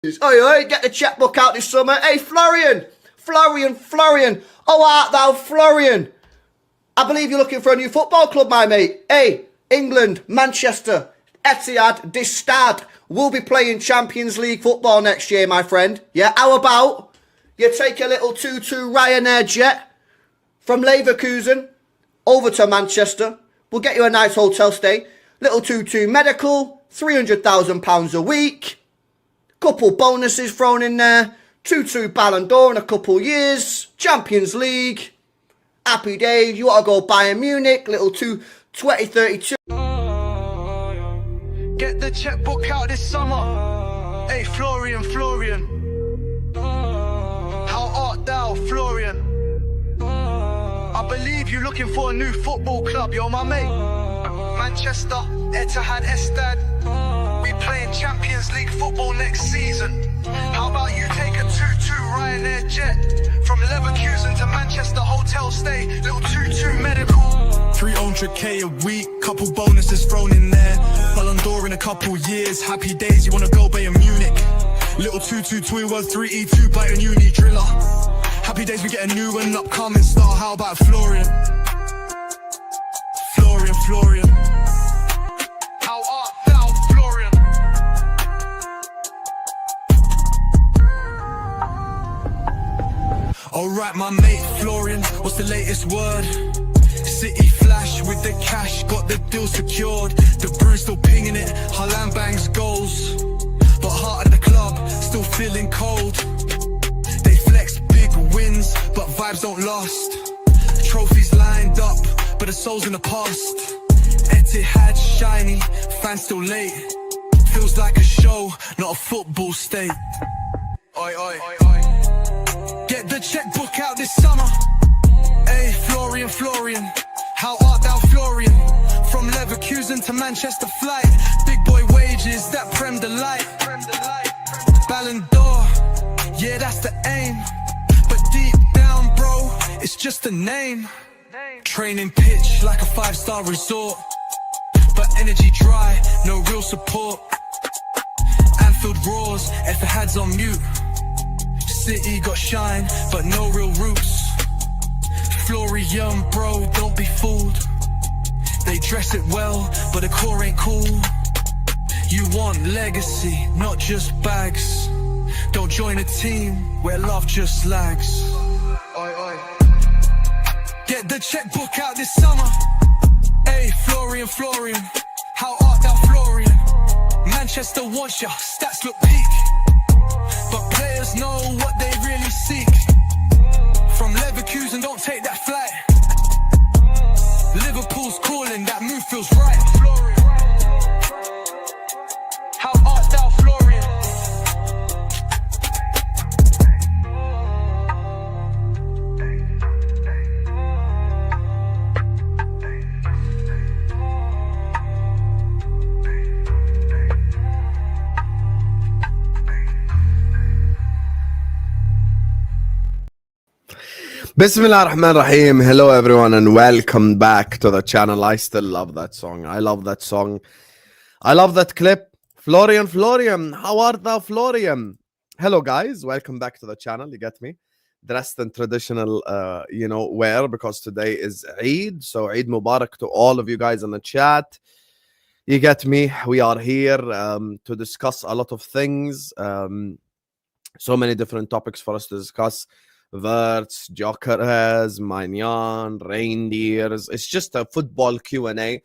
Oi, get the checkbook out this summer. Hey, Florian. Oh, art thou Florian? I believe you're looking for a new football club, my mate. Hey, England, Manchester, Etihad, this stad will be playing Champions League football next year, my friend. Yeah, how about you take a little 2-2 Ryanair jet from Leverkusen over to Manchester. We'll get you a nice hotel stay. Little 2-2 medical, £300,000 a week. Couple bonuses thrown in there. 2-2 Ballon d'Or in a couple years. Champions League. Happy days. You want to go Bayern Munich. Little 2032. Get the checkbook out this summer. Hey, Florian. How art thou, Florian? I believe you're looking for a new football club. You're my mate. Manchester, Etihad, Estad. We playing Champions League football next season. How about you take a 2-2 Ryanair jet from Leverkusen to Manchester, hotel stay, little 2-2 medical. 300k a week, couple bonuses thrown in there. Ballon d'Or in a couple years, happy days, you wanna go Bayern Munich. Little 2-2 2-1 3-2 Bayern Uni driller. Happy days, we get a new and upcoming star. How about Florian? Florian. How art thou, Florian? Alright, my mate Florian, what's the latest word? City flash with the cash, got the deal secured. The Bruce still pinging it, Haaland bangs goals. But heart at the club, still feeling cold. They flex big wins, but vibes don't last. Trophies lined up, but the soul's in the past. Etihad shiny, fans still late. Feels like a show, not a football state. Oi. Get the checkbook out this summer. Hey, Florian. How art thou, Florian? From Leverkusen to Manchester flight. Big boy wages, that Prem delight. Ballon d'Or, yeah, that's the aim. But deep down, bro, it's just a name. Training pitch like a 5-star resort. But energy dry, no real support. Anfield roars, Etihad's on mute. City got shine, but no real roots. Florian, bro, don't be fooled. They dress it well, but the core ain't cool. You want legacy, not just bags. Don't join a team where love just lags. Oi. Get the checkbook out this summer. Hey, Florian. How art thou, Florian? Manchester wants ya, stats look peak. But players know what they really seek. From Leverkusen, don't take that flight. Liverpool's calling, that move feels right. How art thou, Florian? Bismillah ar-Rahman ar-Rahim. Hello everyone and welcome back to the channel. I still love that song. I love that clip. Florian, how art thou, Florian? Hello guys, welcome back to the channel. You get me? Dressed in traditional wear because today is Eid. So Eid Mubarak to all of you guys in the chat. You get me? We are here to discuss a lot of things. So many different topics for us to discuss. Wirtz, Gyokeres, Maignan, Reijnders. It's just a football Q&A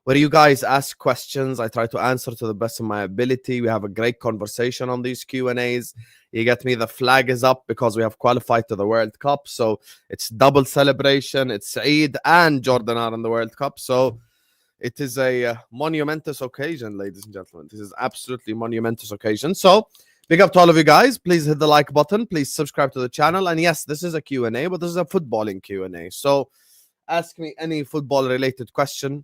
where you guys ask questions. I try to answer to the best of my ability. We have a great conversation on these Q&As. You get me? The flag is up because we have qualified to the World Cup. So it's double celebration. It's Eid and Jordan are in the World Cup. So it is a monumentous occasion, ladies and gentlemen. This is absolutely monumentous occasion. So big up to all of you guys. Please hit the like button. Please subscribe to the channel. And yes, this is a Q&A, but this is a footballing Q&A. So ask me any football-related question.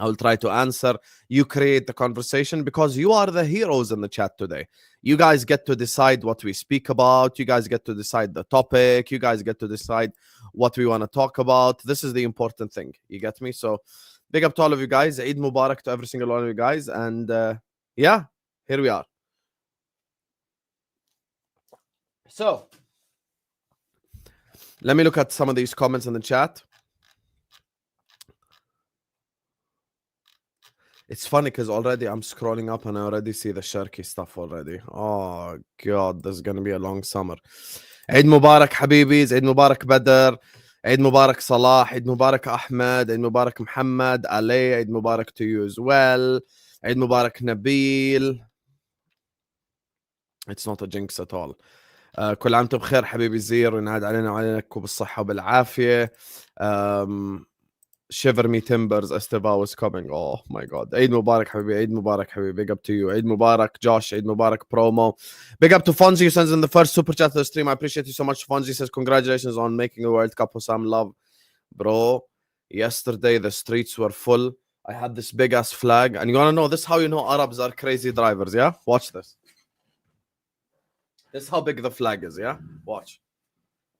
I will try to answer. You create the conversation because you are the heroes in the chat today. You guys get to decide what we speak about. You guys get to decide the topic. You guys get to decide what we want to talk about. This is the important thing. You get me? So big up to all of you guys. Eid Mubarak to every single one of you guys. And yeah, here we are. So, let me look at some of these comments in the chat. It's funny because already I'm scrolling up and I already see the Cherki stuff already. Oh, God, this is going to be a long summer. Eid Mubarak, Habibis. Eid Mubarak, Badr. Eid Mubarak, Salah. Eid Mubarak, Ahmed. Eid Mubarak, Muhammad. Ali. Eid Mubarak to you as well. Eid Mubarak, Nabil. It's not a jinx at all. كل عام وانتم بخير حبيبي زير وينعاد علينا وعليكم بالصحة وبالعافية. Shiver me timbers, Esteva was coming. Oh my God. Eid Mubarak, Habibi. Eid Mubarak, Habibi. Big up to you. Eid Mubarak, Josh. Eid Mubarak, promo. Big up to Fonzie, who sends in the first super chat to the stream. I appreciate you so much. Fonzie says, congratulations on making a World Cup with some love. Bro, yesterday the streets were full. I had this big ass flag. And you want to know, this is how you know Arabs are crazy drivers, yeah? Watch this. This is how big the flag is, yeah? Watch.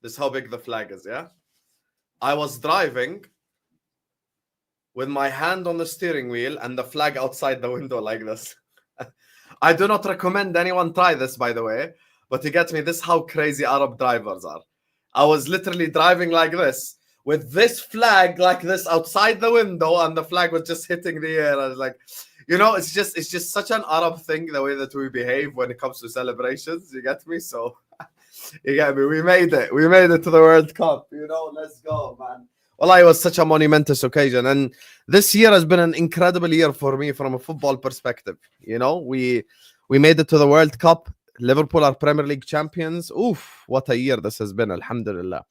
This is how big the flag is, yeah? I was driving with my hand on the steering wheel and the flag outside the window like this. I do not recommend anyone try this, by the way, but you get me, this is how crazy Arab drivers are. I was literally driving like this, with this flag like this outside the window, and the flag was just hitting the air. I was like, you know, it's just such an Arab thing, the way that we behave when it comes to celebrations. You get me? So, you get me? We made it. We made it to the World Cup. You know, let's go, man. Well, it was such a monumentous occasion, and this year has been an incredible year for me from a football perspective. You know, we made it to the World Cup. Liverpool are Premier League champions. Oof, what a year this has been, alhamdulillah.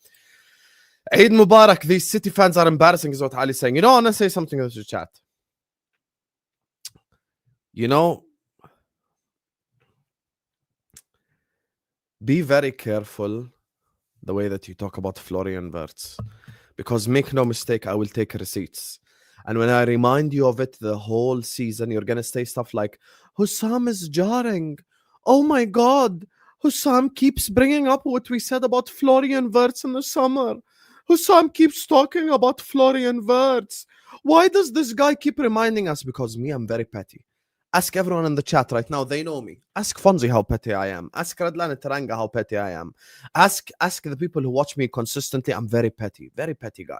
Eid Mubarak, these City fans are embarrassing, is what Ali's saying. You know, I want to say something in the chat. You know, be very careful the way that you talk about Florian Wirtz. Because make no mistake, I will take receipts. And when I remind you of it the whole season, you're going to say stuff like, Hussam is jarring. Oh my God. Hussam keeps bringing up what we said about Florian Wirtz in the summer. Hussam keeps talking about Florian Wirtz. Why does this guy keep reminding us? Because me, I'm very petty. Ask everyone in the chat right now. They know me. Ask Fonzie how petty I am. Ask Radlan Taranga how petty I am. Ask the people who watch me consistently. I'm very petty. Very petty guy.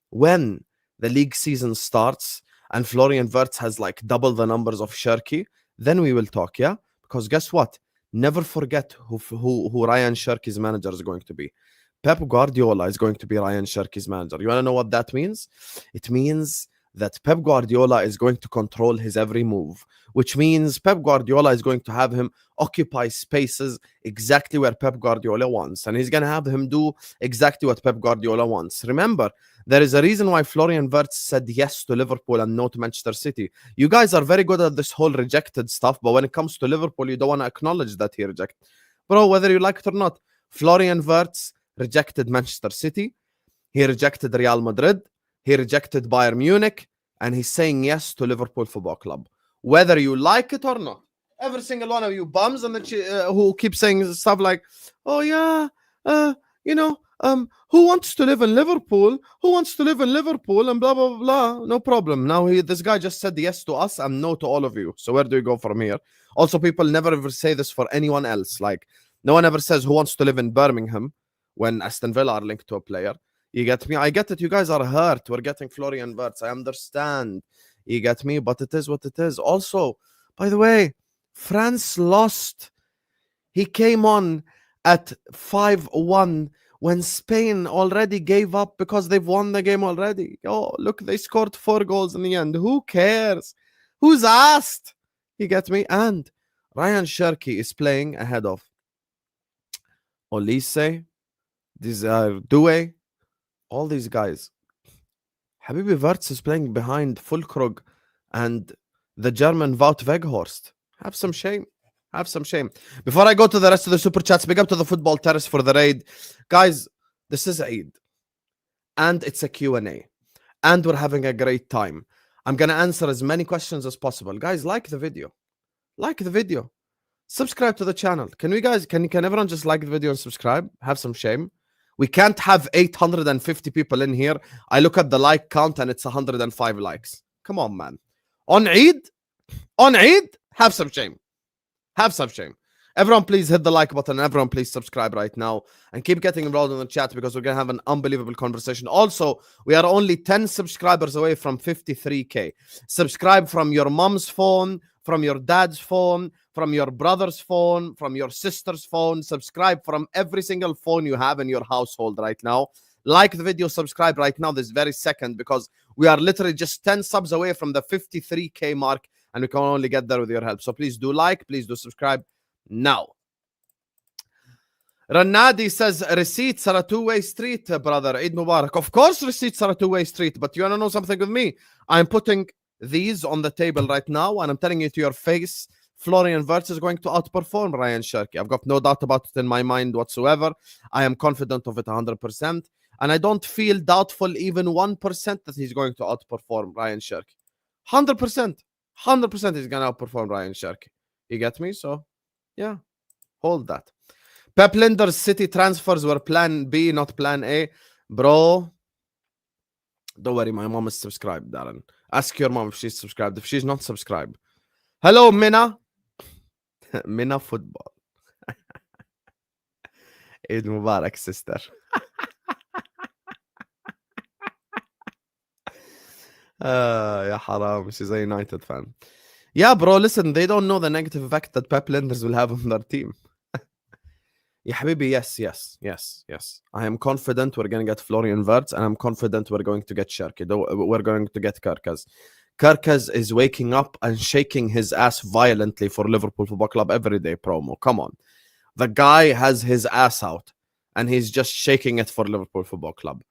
When the league season starts and Florian Wirtz has like double the numbers of Cherki, then we will talk, yeah? Because guess what? Never forget who Ryan Cherki's manager is going to be. Pep Guardiola is going to be Ryan Cherki's manager. You want to know what that means? It means that Pep Guardiola is going to control his every move, which means Pep Guardiola is going to have him occupy spaces exactly where Pep Guardiola wants, and he's going to have him do exactly what Pep Guardiola wants. Remember, there is a reason why Florian Wirtz said yes to Liverpool and no to Manchester City. You guys are very good at this whole rejected stuff, but when it comes to Liverpool, you don't want to acknowledge that he rejected. Bro, whether you like it or not, Florian Wirtz rejected Manchester City, he rejected Real Madrid, he rejected Bayern Munich, and he's saying yes to Liverpool Football Club. Whether you like it or not. Every single one of you bums and who keep saying stuff like, oh yeah, who wants to live in Liverpool? Who wants to live in Liverpool? And blah, blah, blah. No problem. Now this guy just said yes to us and no to all of you. So where do we go from here? Also, people never ever say this for anyone else. Like, no one ever says who wants to live in Birmingham when Aston Villa are linked to a player. You get me? I get it. You guys are hurt. We're getting Florian Wirtz. I understand. You get me? But it is what it is. Also, by the way, France lost. He came on at 5-1 when Spain already gave up because they've won the game already. Oh, look, they scored 4 goals in the end. Who cares? Who's asked? You get me? And Ryan Cherki is playing ahead of Olise, Due, all these guys. Habibi Wirtz is playing behind Fulkrug and the German Wout Weghorst. Have some shame. Have some shame. Before I go to the rest of the super chats, big up to the Football Terrace for the raid. Guys, this is Eid. And it's a Q&A. And we're having a great time. I'm going to answer as many questions as possible. Guys, like the video. Like the video. Subscribe to the channel. Can everyone just like the video and subscribe? Have some shame. We can't have 850 people in here. I look at the like count and it's 105 likes. Come on, man. On Eid, have some shame. Have some shame. Everyone, please hit the like button. Everyone, please subscribe right now and keep getting involved in the chat because we're going to have an unbelievable conversation. Also, we are only 10 subscribers away from 53K. Subscribe from your mom's phone, from your dad's phone, from your brother's phone, from your sister's phone. Subscribe from every single phone you have in your household right now. Like the video, subscribe right now this very second because we are literally just 10 subs away from the 53K mark and we can only get there with your help. So please do like, please do subscribe now. Ranadi says, receipts are a two-way street, brother. Eid Mubarak. Of course, receipts are a two-way street, but you want to know something with me? I'm putting these on the table right now, and I'm telling you to your face, Florian Wirtz is going to outperform Ryan Cherki. I've got no doubt about it in my mind whatsoever. I am confident of it 100%, and I don't feel doubtful even 1% that he's going to outperform Ryan Cherki. 100%. 100% he's going to outperform Ryan Cherki. You get me? So, yeah, hold that. Pep Linder's City transfers were plan B, not plan A. Bro, don't worry, my mom is subscribed, Darren. Ask your mom if she's subscribed. If she's not subscribed. Hello, Minna. Minna football. Eid Mubarak, sister. Ya haram, she's a United fan. Yeah, bro, listen, they don't know the negative effect that Pep Linders will have on their team. Yeah, Habibi, yes. I am confident we're going to get Florian Wirtz, and I'm confident we're going to get Cherki. We're going to get Gyokeres. Gyokeres is waking up and shaking his ass violently for Liverpool Football Club every day promo. Come on. The guy has his ass out, and he's just shaking it for Liverpool Football Club.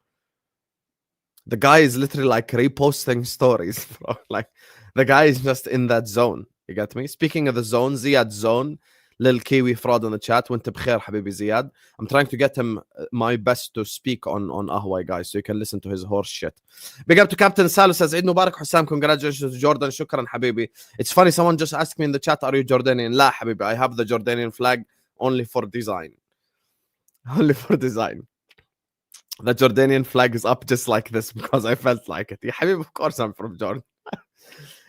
The guy is literally like reposting stories, bro. Like, the guy is just in that zone. You get me? Speaking of the zone, Ziyad's zone, Lil Kiwi fraud on the chat. Went bkhair, Habibi Ziyad. I'm trying to get him my best to speak on Ahwai, guys, so you can listen to his horse shit. Big up to Captain Salu, says, Eid Mubarak, Hussam, congratulations to Jordan. Shukran, Habibi. It's funny, someone just asked me in the chat, are you Jordanian? La, Habibi. I have the Jordanian flag only for design. Only for design. The Jordanian flag is up just like this because I felt like it. Yeah, Habibi, of course I'm from Jordan.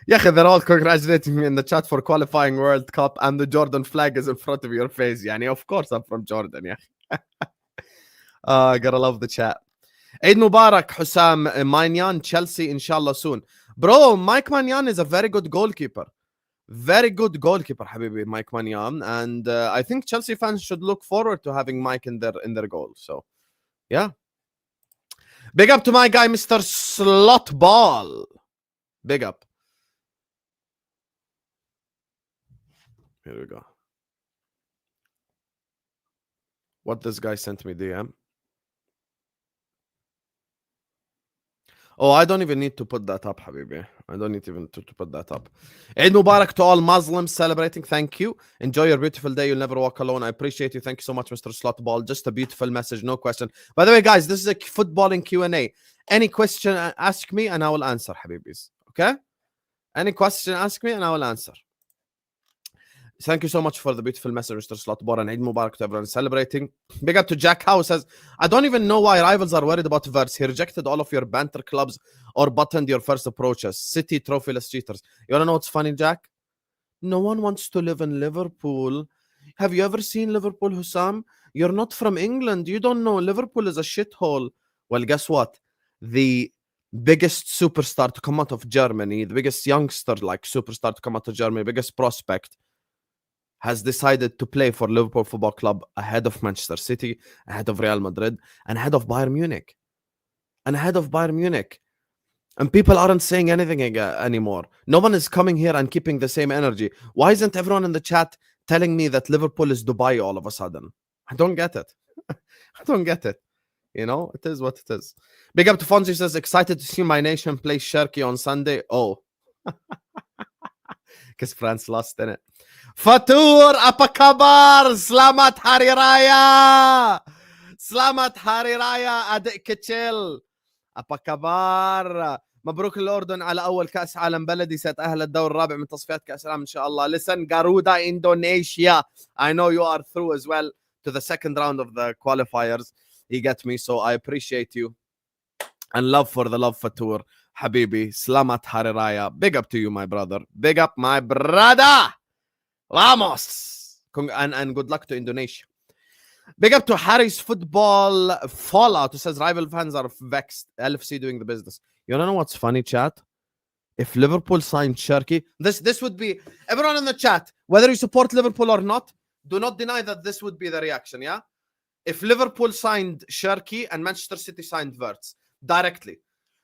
Yeah, they're all congratulating me in the chat for qualifying World Cup, and the Jordan flag is in front of your face. Yani, of course I'm from Jordan. Yeah. I gotta love the chat. Eid Mubarak, Hussam. Maignan, Chelsea, inshallah soon. Bro, Maignan is a very good goalkeeper. Very good goalkeeper, Habibi, Maignan. And I think Chelsea fans should look forward to having Mike in their goal. So, yeah. Big up to my guy, Mr. Slotball. Big up. Here we go. What this guy sent me DM. Oh, I don't even need to put that up, Habibi. I don't need even to put that up. Eid Mubarak to all Muslims celebrating. Thank you. Enjoy your beautiful day. You'll never walk alone. I appreciate you. Thank you so much, Mr. Slotball. Just a beautiful message. No question. By the way, guys, this is a footballing Q&A. Any question, ask me and I will answer, Habibis. Okay? Any question, ask me and I will answer. Thank you so much for the beautiful message, Mr. Slotball, and Eid Mubarak to everyone celebrating. Big up to Jack House says, I don't even know why rivals are worried about Wirtz. He rejected all of your banter clubs or buttoned your first approaches. City trophyless cheaters. You want to know what's funny, Jack? No one wants to live in Liverpool. Have you ever seen Liverpool, Hussam? You're not from England. You don't know. Liverpool is a shithole. Well, guess what? The biggest superstar to come out of Germany, the biggest youngster, like superstar to come out of Germany, biggest prospect, has decided to play for Liverpool Football Club ahead of Manchester City, ahead of Real Madrid, and ahead of Bayern Munich. And ahead of Bayern Munich. And people aren't saying anything anymore. No one is coming here and keeping the same energy. Why isn't everyone in the chat telling me that Liverpool is Dubai all of a sudden? I don't get it. I don't get it. You know, it is what it is. Big up to Fonzie, says, excited to see my nation play Cherki on Sunday. Oh. Because France lost, innit? Fatur, apa kabar? Selamat Hari Raya! Selamat Hari Raya, adik kecil. apa kabar؟ مبروك الأردن على أول كأس عالم بلدي، سيتأهل الدور الرابع من تصفيات كأس العالم إن شاء الله. Listen, Garuda Indonesia, I know you are through as well to the second round of the qualifiers. You get me? So I appreciate you. And love for the love Fatur. Habibi, Selamat Hari Raya. Big up to you, my brother. Big up, my brother. Vamos. And good luck to Indonesia. Big up to Harry's Football Fallout, who says rival fans are vexed. LFC doing the business. You don't know what's funny, chat? If Liverpool signed Cherki, this would be, everyone in the chat, whether you support Liverpool or not, do not deny that this would be the reaction, yeah? If Liverpool signed Cherki and Manchester City signed Wirtz directly.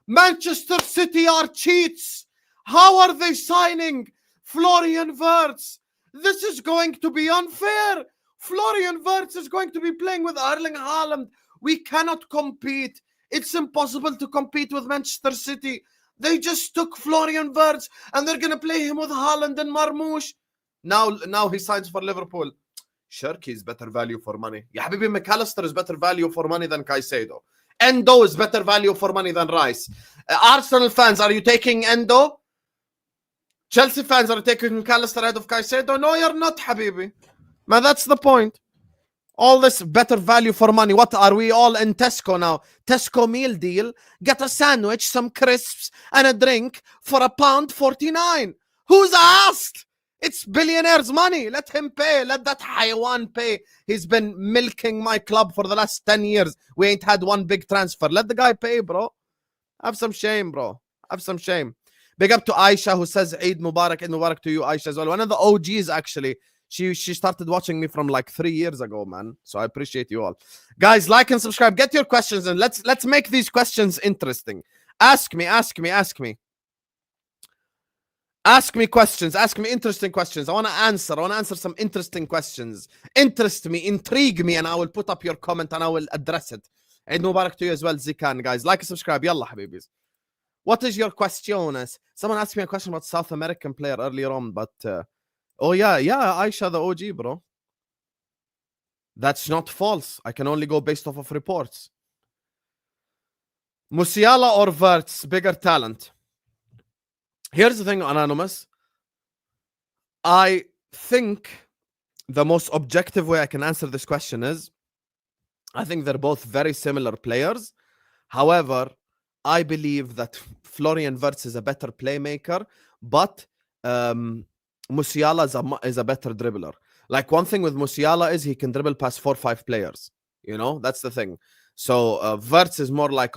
Manchester City are cheats. How are they signing Florian Wirtz? This is going to be unfair. Florian Wirtz is going to be playing with Erling Haaland. We cannot compete. It's impossible to compete with Manchester City. They just took Florian Wirtz and they're going to play him with Haaland and Marmoush. Now he signs for Liverpool. Cherki is better value for money. Ya Habibi, McAllister is better value for money than Caicedo. Endo is better value for money than Rice. Arsenal fans, are you taking Endo? Chelsea fans, are you taking McAllister ahead of Caicedo? No, you're not, Habibi. Man, that's the point. All this better value for money. What are we all in Tesco now? Tesco meal deal. Get a sandwich, some crisps, and a drink for £1.49. Who's asked? It's billionaires' money. Let him pay. Let that Hayawan pay. He's been milking my club for the last 10 years. We ain't had one big transfer. Let the guy pay, bro. Have some shame, bro. Have some shame. Big up to Aisha, who says Eid Mubarak. Eid Mubarak to you, Aisha, as well. One of the OGs, actually. She started watching me from like 3 years ago, man. So I appreciate you all. Guys, like and subscribe. Get your questions and let's make these questions interesting. Ask me. Ask me questions. Ask me interesting questions. I want to answer some interesting questions. Interest me, intrigue me, and I will put up your comment and I will address it. Eid Mubarak to you as well, Zikan, guys. Like and subscribe. Yalla, habibis. What is your question? Someone asked me a question about South American player earlier on, but... oh, yeah, Aisha, the OG, bro. That's not false. I can only go based off of reports. Musiala or Wirtz, bigger talent? Here's the thing, Anonymous. I think the most objective way I can answer this question is, I think they're both very similar players. However, I believe that Florian Wirtz is a better playmaker, but Musiala is a better dribbler. Like, one thing with Musiala is he can dribble past 4 or 5 players. You know, that's the thing. So Wirtz is more like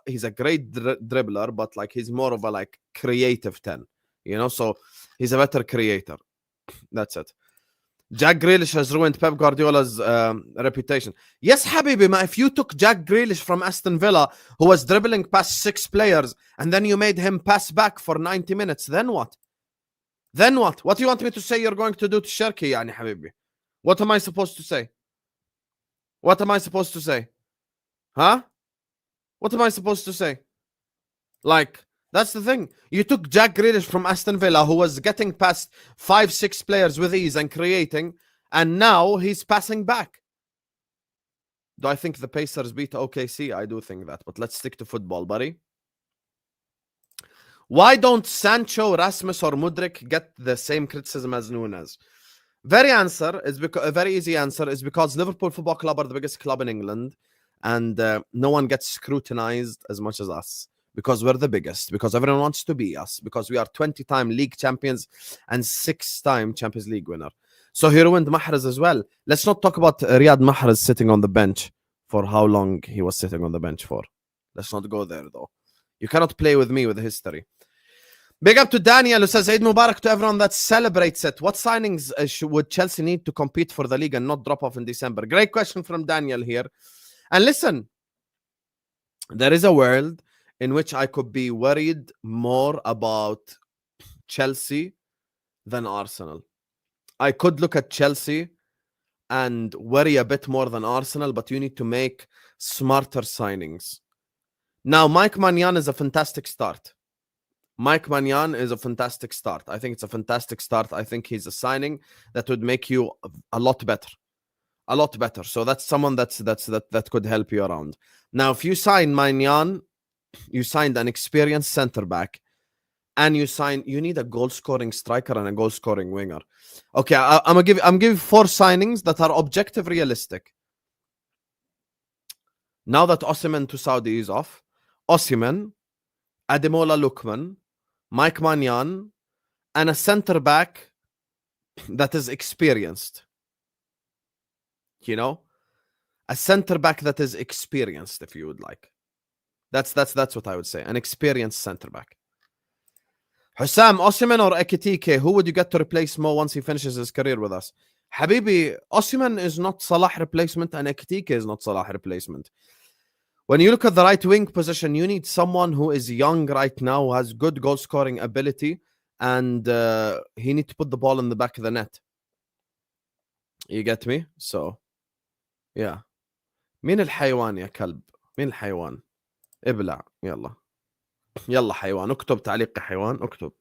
he's a great dribbler, but like he's more of a like creative 10. You know, so he's a better creator. That's it. Jack Grealish has ruined Pep Guardiola's reputation. Yes, Habibi, if you took Jack Grealish from Aston Villa, who was dribbling past 6 players, and then you made him pass back for 90 minutes, then what? Then what? What do you want me to say you're going to do to Cherki, yani, Habibi? What am I supposed to say? What am I supposed to say? Huh? What am I supposed to say? Like, that's the thing. You took Jack Grealish from Aston Villa, who was getting past 5, 6 players with ease and creating, and now he's passing back. Do I think the Pacers beat OKC? I do think that, but let's stick to football, buddy. Why don't Sancho, Rasmus, or Mudryk get the same criticism as Nunes? Very easy answer is because Liverpool Football Club are the biggest club in England, and no one gets scrutinized as much as us because we're the biggest, because everyone wants to be us, because we are 20-time league champions and 6-time Champions League winner. So he ruined Mahrez as well. Let's not talk about Riyad Mahrez sitting on the bench for how long he was sitting on the bench for. Let's not go there, though. You cannot play with me with history. Big up to Daniel, who says, Eid Mubarak to everyone that celebrates it. What signings would Chelsea need to compete for the league and not drop off in December? Great question from Daniel here. And listen, there is a world in which I could be worried more about Chelsea than Arsenal. I could look at Chelsea and worry a bit more than Arsenal, but you need to make smarter signings. Now, Maignan is a fantastic start. Maignan is a fantastic start. I think it's a fantastic start. I think he's a signing that would make you a lot better. A lot better. So that's someone that could help you around. Now, if you sign Maignan, you signed an experienced center back, and you need a goal-scoring striker and a goal-scoring winger. Okay, I'm giving 4 signings that are objective realistic. Now that Osimhen to Saudi is off, Osimhen, Ademola Lookman, Maignan, and a center back that is experienced. you know, a center back that is experienced, if you would like. That's what I would say. An experienced center back. Hussam, Osimhen or Ekitike, who would you get to replace Mo once he finishes his career with us? Habibi, Osimhen is not Salah replacement and Ekitike is not Salah replacement. When you look at the right wing position, you need someone who is young right now, who has good goal scoring ability, and he needs to put the ball in the back of the net. You get me? So, yeah. مين الحيوان يا كلب؟ مين الحيوان؟ ابلع يلا. يلا حيوان، اكتب تعليق يا حيوان،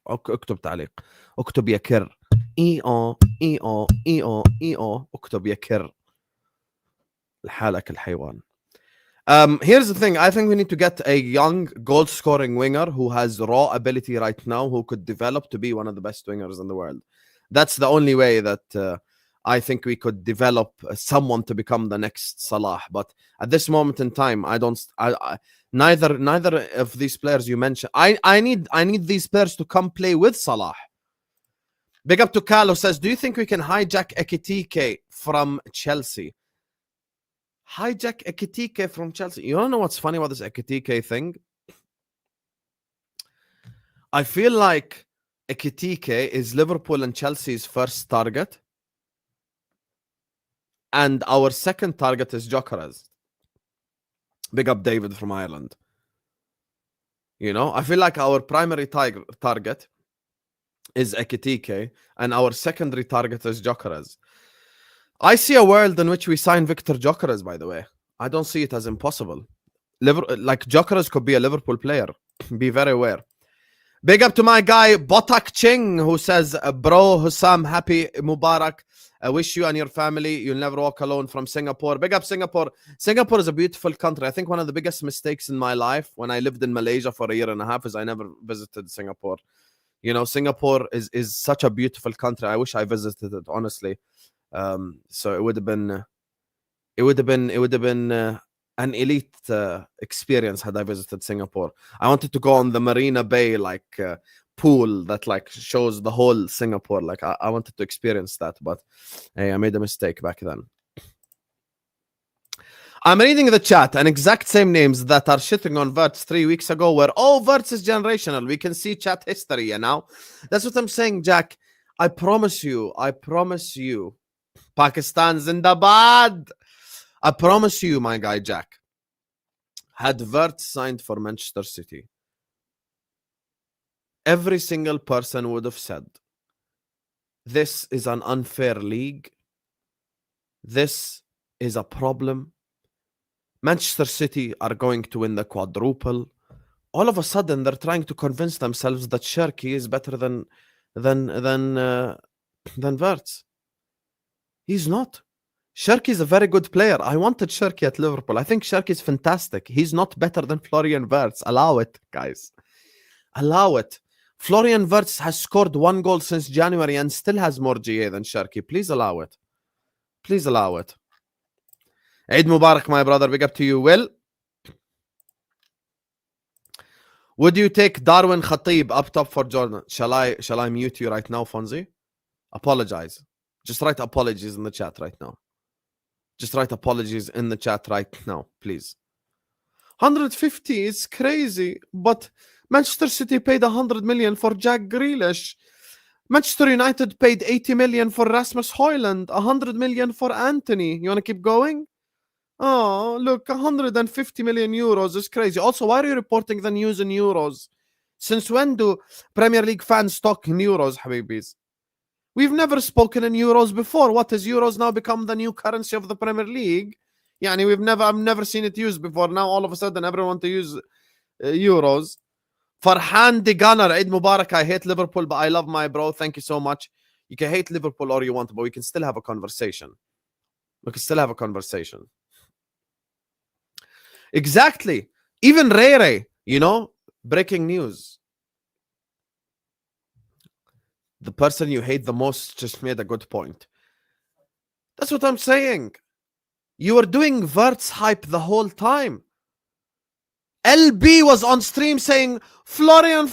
اكتب تعليق، اكتب يا كر. اكتب يا كر. لحالك الحيوان. Here's the thing. I think we need to get a young goal-scoring winger who has raw ability right now, who could develop to be one of the best wingers in the world. That's the only way that I think we could develop someone to become the next Salah. But at this moment in time, neither of these players you mentioned. I need these players to come play with Salah. Big up to Carlo says, do you think we can hijack Ekitike from Chelsea? Hijack Ekitike from Chelsea. You don't know what's funny about this Ekitike thing? I feel like Ekitike is Liverpool and Chelsea's first target, and our second target is Gyokeres. Big up David from Ireland. You know, I feel like our primary target is Ekitike, and our secondary target is Gyokeres. I see a world in which we sign Victor Gyokeres, by the way. I don't see it as impossible. Like, Gyokeres could be a Liverpool player. Be very aware. Big up to my guy, Botak Ching, who says, bro, Hussam, happy Mubarak. I wish you and your family, you'll never walk alone from Singapore. Big up Singapore. Singapore is a beautiful country. I think one of the biggest mistakes in my life when I lived in Malaysia for a year and a half is I never visited Singapore. You know, Singapore is such a beautiful country. I wish I visited it, honestly. So it would have been an elite experience had I visited Singapore. I wanted to go on the Marina Bay pool that shows the whole Singapore. I wanted to experience that, but hey, I made a mistake back then. I'm reading the chat, and exact same names that are shitting on Wirtz 3 weeks ago were, oh, Wirtz is generational. We can see chat history, you know? That's what I'm saying, Jack. I promise you, Pakistan Zindabad. I promise you, my guy Jack, had Wirtz signed for Manchester City, every single person would have said, this is an unfair league. This is a problem. Manchester City are going to win the quadruple. All of a sudden, they're trying to convince themselves that Cherki is better than Wirtz. He's not. Cherki is a very good player. I wanted Cherki at Liverpool. I think Cherki is fantastic. He's not better than Florian Wirtz. Allow it, guys. Allow it. Florian Wirtz has scored 1 goal since January and still has more GA than Cherki. Please allow it. Please allow it. Eid Mubarak, my brother. Big up to you, Will. Would you take Darwin Khatib up top for Jordan? Shall I mute you right now, Fonzie? Apologize. Just write apologies in the chat right now. Just write apologies in the chat right now, please. 150 is crazy, but Manchester City paid 100 million for Jack Grealish. Manchester United paid 80 million for Rasmus Højlund, 100 million for Anthony. You want to keep going? Oh, look, 150 million euros is crazy. Also, why are you reporting the news in euros? Since when do Premier League fans talk in euros, Habibis? We've never spoken in euros before. What, has euros now become the new currency of the Premier League? I've never seen it used before. Now all of a sudden everyone wants to use euros. Farhan the Gunner, Eid Mubarak. I hate Liverpool, but I love my bro. Thank you so much. You can hate Liverpool all you want, but we can still have a conversation. We can still have a conversation. Exactly. Even Rere, breaking news. The person you hate the most just made a good point. That's what I'm saying. You were doing Wirtz hype the whole time. LB was on stream saying, Florian,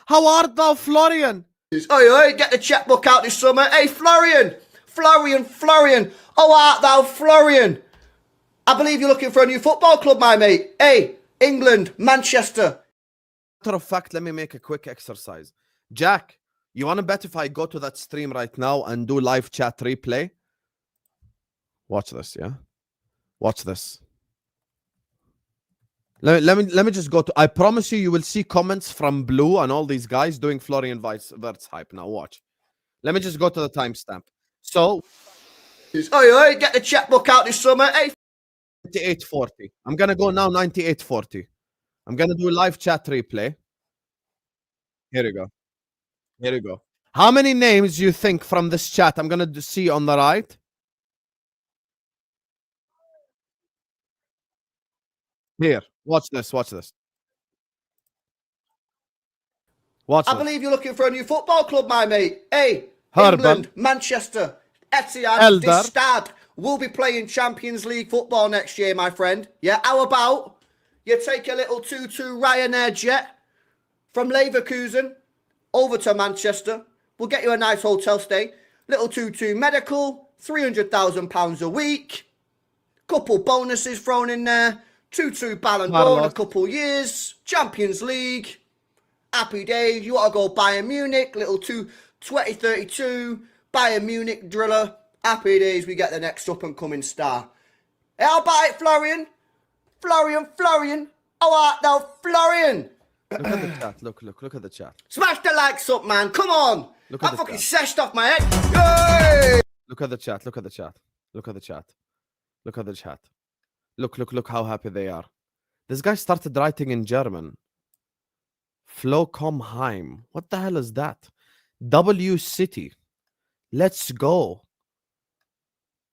how art thou, Florian? Oi, get the checkbook out this summer. Hey, Florian, Florian. Oh, art thou Florian? I believe you're looking for a new football club, my mate. Hey, England, Manchester. Matter of fact, let me make a quick exercise. Jack, you want to bet if I go to that stream right now and do live chat replay? Watch this, yeah? Watch this. Let me just go to... I promise you, you will see comments from Blue and all these guys doing Florian Wirtz hype. Now watch. Let me just go to the timestamp. So... Oi, get the checkbook out this summer. Hey, 98.40. I'm going to go now 98.40. I'm going to do a live chat replay. Here we go. Here we go. How many names you think from this chat I'm going to see on the right? Here. Watch this. Watch this. Watch I this. believe you're looking for a new football club, my mate. Hey, Herbal. England, Manchester, Etihad, Elder. this Stad will be playing Champions League football next year, my friend. Yeah, how about you take a little 2-2 Ryanair jet from Leverkusen over to Manchester. We'll get you a nice hotel stay. Little 2-2 medical, £300,000 a week. Couple bonuses thrown in there. 2-2 Ballon d'Or in a couple years. Champions League. Happy days. You want to go Bayern Munich. Little 2032 Bayern Munich driller. Happy days. We get the next up and coming star. Hey, how about it, Florian? Florian. Oh, art thou Florian? Look at the chat. Look at the chat. Smash the likes up, man. Come on. Look at I'm the fucking chat. seshed off my head. Yay! Look at the chat. Look at the chat. Look at the chat. Look at the chat. Look how happy they are. This guy started writing in German. Flocomheim. What the hell is that? W City. Let's go.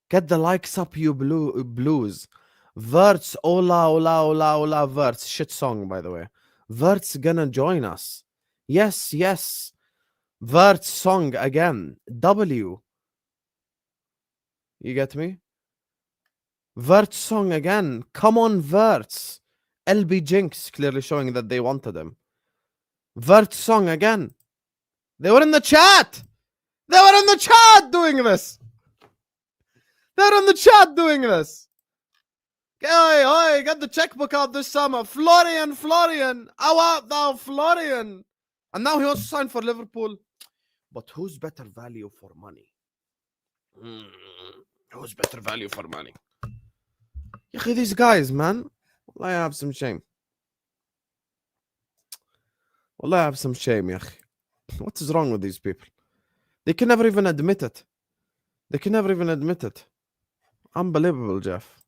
Get the likes up, you blues. Wirtz. Ola. Wirtz. Shit song, by the way. Wirtz gonna join us. Yes. Wirtz song again. W. You get me? Wirtz song again. Come on, Wirtz. LB Jinx clearly showing that they wanted him. Wirtz song again. They were in the chat. They were in the chat doing this. They're in the chat doing this. Oi, get the checkbook out this summer. Florian. How art thou, Florian? And now he wants to sign for Liverpool. But who's better value for money? Who's better value for money? These guys, man. Wallah, I have some shame. Wallah, I have some shame, ya. What is wrong with these people? They can never even admit it. Unbelievable, Jeff.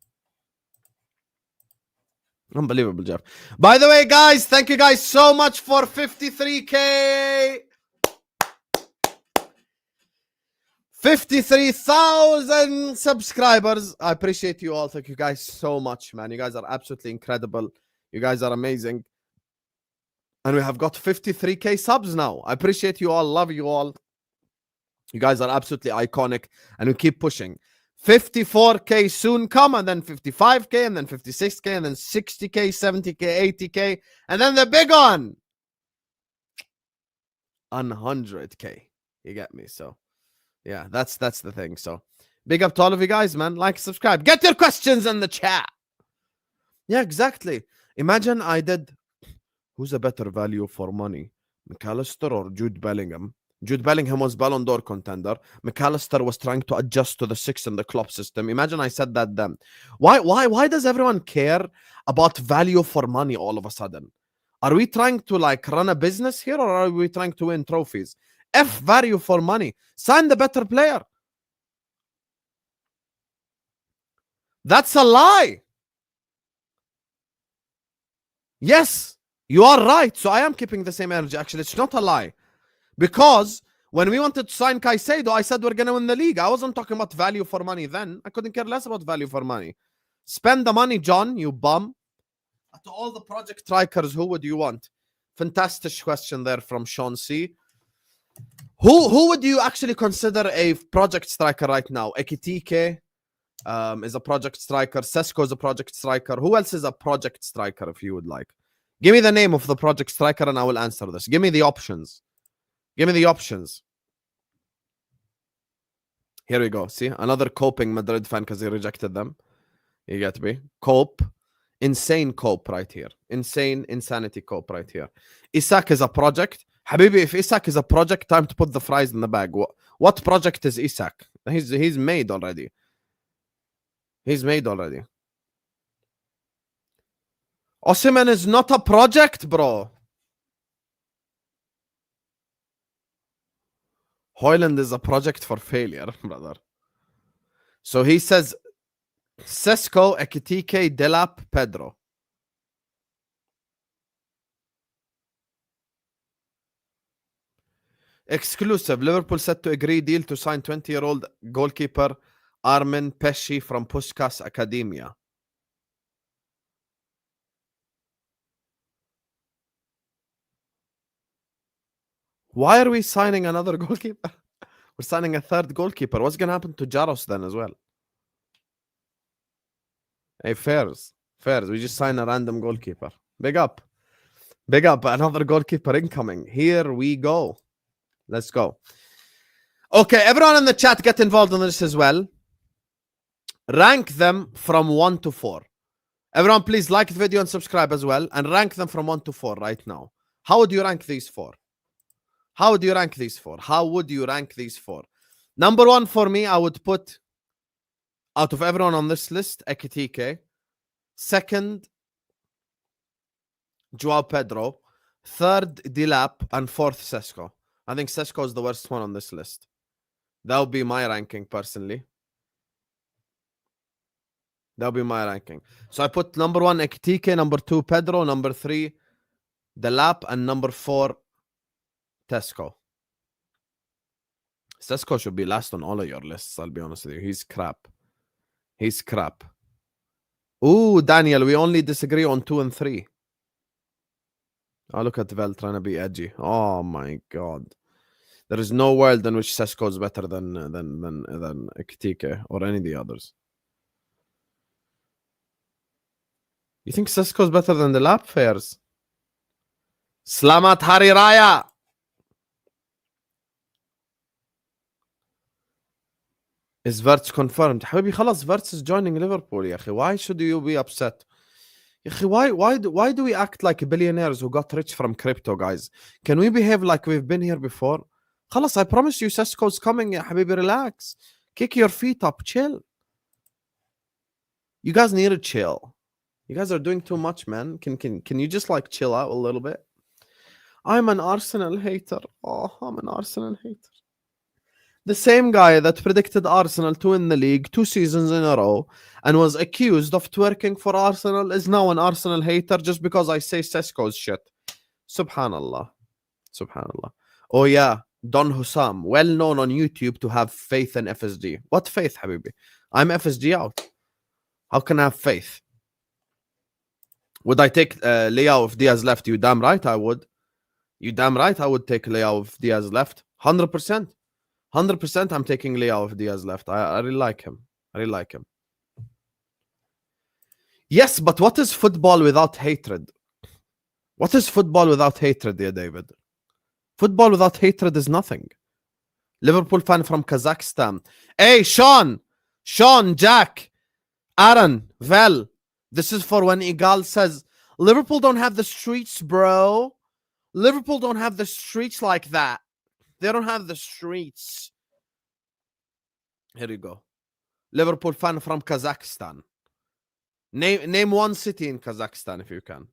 Unbelievable, Jeff. By the way, guys, thank you guys so much for 53K. 53,000 subscribers. I appreciate you all. Thank you guys so much, man. You guys are absolutely incredible. You guys are amazing. And we have got 53K subs now. I appreciate you all. Love you all. You guys are absolutely iconic. And we keep pushing. 54K soon come, and then 55K, and then 56K, and then 60K, 70K, 80K, and then the big one, 100K. You get me? So, yeah, that's the thing. So, big up to all of you guys, man. Like, subscribe. Get your questions in the chat. Yeah, exactly. Imagine I did, who's a better value for money, McAllister or Jude Bellingham? Jude Bellingham was Ballon d'Or contender. McAllister was trying to adjust to the 6 in the Klopp system. Imagine I said that then. Why does everyone care about value for money all of a sudden? Are we trying to like run a business here, or are we trying to win trophies? F value for money. Sign the better player. That's a lie. Yes, you are right. So I am keeping the same energy. Actually, it's not a lie. Because when we wanted to sign Caicedo, I said we're going to win the league. I wasn't talking about value for money then. I couldn't care less about value for money. Spend the money, John, you bum. To all the project strikers, who would you want? Fantastic question there from Sean C. Who would you actually consider a project striker right now? Ekitike is a project striker. Sesko is a project striker. Who else is a project striker if you would like? Give me the name of the project striker and I will answer this. Give me the options. Give me the options. Here we go. See, another coping Madrid fan because he rejected them. You get me? Cope. Insane cope right here. Insanity cope right here. Isak is a project. Habibi, if Isak is a project, time to put the fries in the bag. What project is Isak? He's made already. He's made already. Osimhen is not a project, bro. Højlund is a project for failure, brother. So he says Sesko, Ekitike, Delap, Pedro. Exclusive. Liverpool set to agree deal to sign 20-year-old goalkeeper Armin Pesci from Puskas Academia. Why are we signing another goalkeeper? We're signing a third goalkeeper. What's going to happen to Jaros then as well? Hey, fairs. We just signed a random goalkeeper. Big up. Another goalkeeper incoming. Here we go. Let's go. Okay, everyone in the chat get involved in this as well. Rank them from 1 to 4. Everyone, please like the video and subscribe as well. And rank them from 1 to 4 right now. How would you rank these 4? How would you rank these 4? Number 1 for me, I would put, out of everyone on this list, Ekitike. Second, Joao Pedro. Third, Delap. And fourth, Sesko. I think Sesko is the worst one on this list. That would be my ranking, personally. So I put number 1, Ekitike. Number 2, Pedro. Number 3, Delap. And number 4, Sesko should be last on all of your lists, I'll be honest with you. He's crap. Ooh, Daniel, we only disagree on 2 and 3. Oh, look at Vel trying to be edgy. Oh my god. There is no world in which Sesko is better than Ekitike or any of the others. You think Sesko is better than the lap fairs? Slamat Hari Raya! Is Wirtz confirmed? Habibi, خلاص Wirtz is joining Liverpool, يا أخي. Why should you be upset? يا أخي, why do we act like billionaires who got rich from crypto, guys? Can we behave like we've been here before? خلاص, I promise you Sesko's coming, يا حبيبي. Relax. Kick your feet up. Chill. You guys need to chill. You guys are doing too much, man. Can you just like chill out a little bit? I'm an Arsenal hater. Oh, I'm an Arsenal hater. The same guy that predicted Arsenal to win the league 2 seasons in a row and was accused of twerking for Arsenal is now an Arsenal hater just because I say Sesko's shit. Subhanallah. Oh yeah, Don Hussam, well known on YouTube to have faith in FSG. What faith, Habibi? I'm FSG out. How can I have faith? Would I take Leao if Diaz left? You damn right I would. You damn right I would take Leao if Diaz left. 100%. 100% I'm taking Leao if Diaz left. I really like him. Yes, but what is football without hatred? What is football without hatred, dear David? Football without hatred is nothing. Liverpool fan from Kazakhstan. Hey, Sean, Jack, Aaron, Vel. This is for when Igal says, Liverpool don't have the streets, bro. Liverpool don't have the streets like that. They don't have the streets. Here you go. Liverpool fan from Kazakhstan. Name one city in Kazakhstan if you can.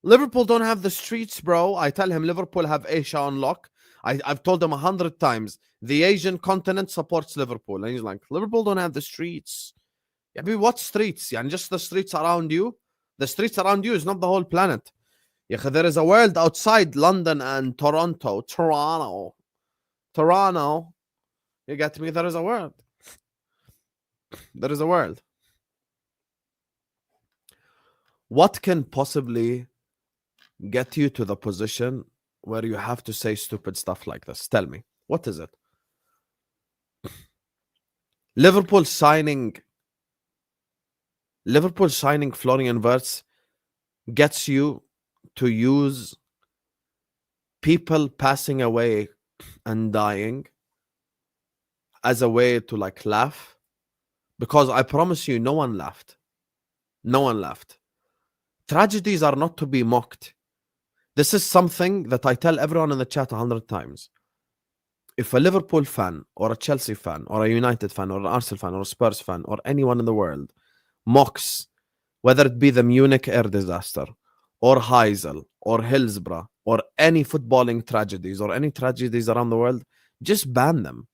Liverpool don't have the streets, bro. I tell him Liverpool have Asia on lock. I've told him 100 times. The Asian continent supports Liverpool. And he's like, Liverpool don't have the streets. Yeah, but what streets? Yeah, and just the streets around you. The streets around you is not the whole planet. Yeah, there is a world outside London and Toronto. You get me? There is a world. What can possibly get you to the position where you have to say stupid stuff like this? Tell me. What is it? Liverpool signing Florian Wirtz gets you to use people passing away and dying as a way to like laugh, because I promise you, no one laughed. No one laughed. Tragedies are not to be mocked. This is something that I tell everyone in the chat 100 times. If a Liverpool fan or a Chelsea fan or a United fan or an Arsenal fan or a Spurs fan or anyone in the world mocks, whether it be the Munich air disaster or Heysel or Hillsborough or any footballing tragedies or any tragedies around the world, just ban them.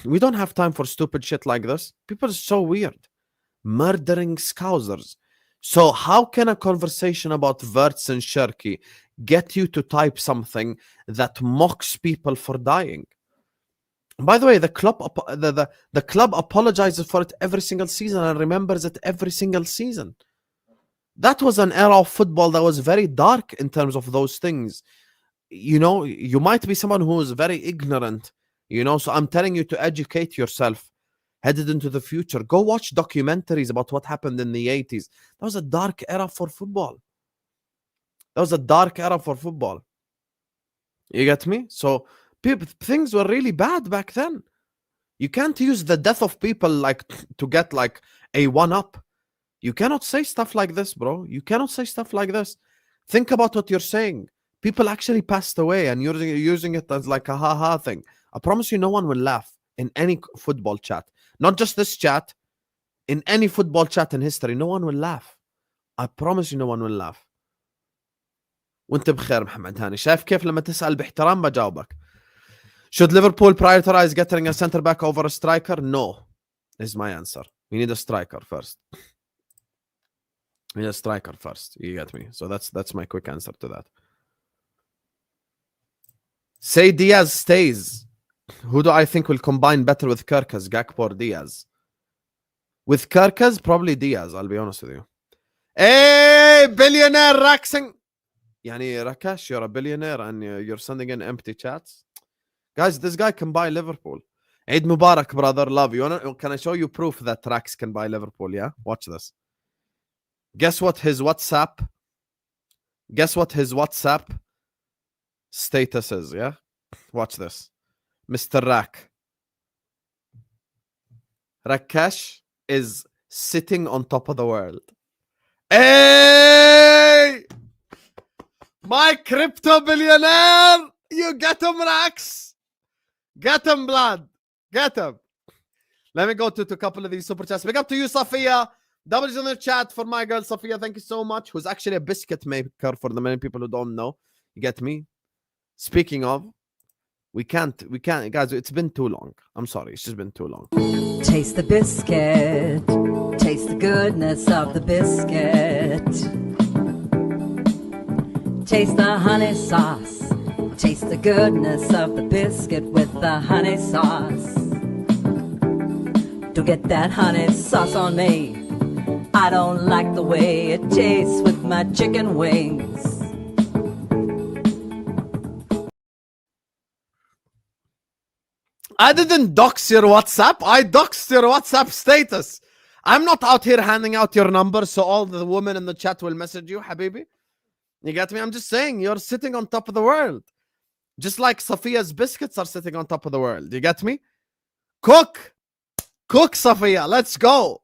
We don't have time for stupid shit like this. People are so weird. Murdering Scousers. So how can a conversation about Wirtz and Cherki get you to type something that mocks people for dying? By the way, the club apologizes for it every single season and remembers it every single season. That was an era of football that was very dark in terms of those things. You know, you might be someone who is very ignorant, you know, so I'm telling you to educate yourself headed into the future. Go watch documentaries about what happened in the 80s. That was a dark era for football. That was a dark era for football. You get me? So things were really bad back then. You can't use the death of people like to get like a one-up. You cannot say stuff like this, bro. You cannot say stuff like this. Think about what you're saying. People actually passed away and you're using it as like a ha-ha thing. I promise you no one will laugh in any football chat. Not just this chat. In any football chat in history, no one will laugh. I promise you no one will laugh. وانت بخير محمد هاني. شايف كيف لما تسأل باحترام بجاوبك. Should Liverpool prioritize getting a centre back over a striker? No, is my answer. We need a striker first. We need a striker first. You get me? So that's my quick answer to that. Say Diaz stays. Who do I think will combine better with Gyokeres, Gakpo or Diaz? With Gyokeres, probably Diaz, I'll be honest with you. Hey, billionaire Raxing. Yani Rakesh, you're a billionaire and you're sending in empty chats. Guys, this guy can buy Liverpool. Eid Mubarak, brother. Love you. Can I show you proof that Rax can buy Liverpool? Yeah? Watch this. Guess what his WhatsApp status is, yeah? Watch this. Mr. Rakesh is sitting on top of the world. Hey! My crypto billionaire! You get him, Rax! Get him, blood! Get him! Let me go to a couple of these super chats. Big up to you, Safia. W's in the chat for my girl, Safia. Thank you so much. Who's actually a biscuit maker for the many people who don't know. You get me? Speaking of, we can't, guys, it's been too long. I'm sorry, it's just been too long. Taste the biscuit. Taste the goodness of the biscuit. Taste the honey sauce. Taste the goodness of the biscuit with the honey sauce. Don't get that honey sauce on me. I don't like the way it tastes with my chicken wings. I didn't dox your WhatsApp. I doxed your WhatsApp status. I'm not out here handing out your number so all the women in the chat will message you, Habibi. You get me? I'm just saying you're sitting on top of the world. Just like Safia's biscuits are sitting on top of the world. You get me? Cook, Safia. Let's go.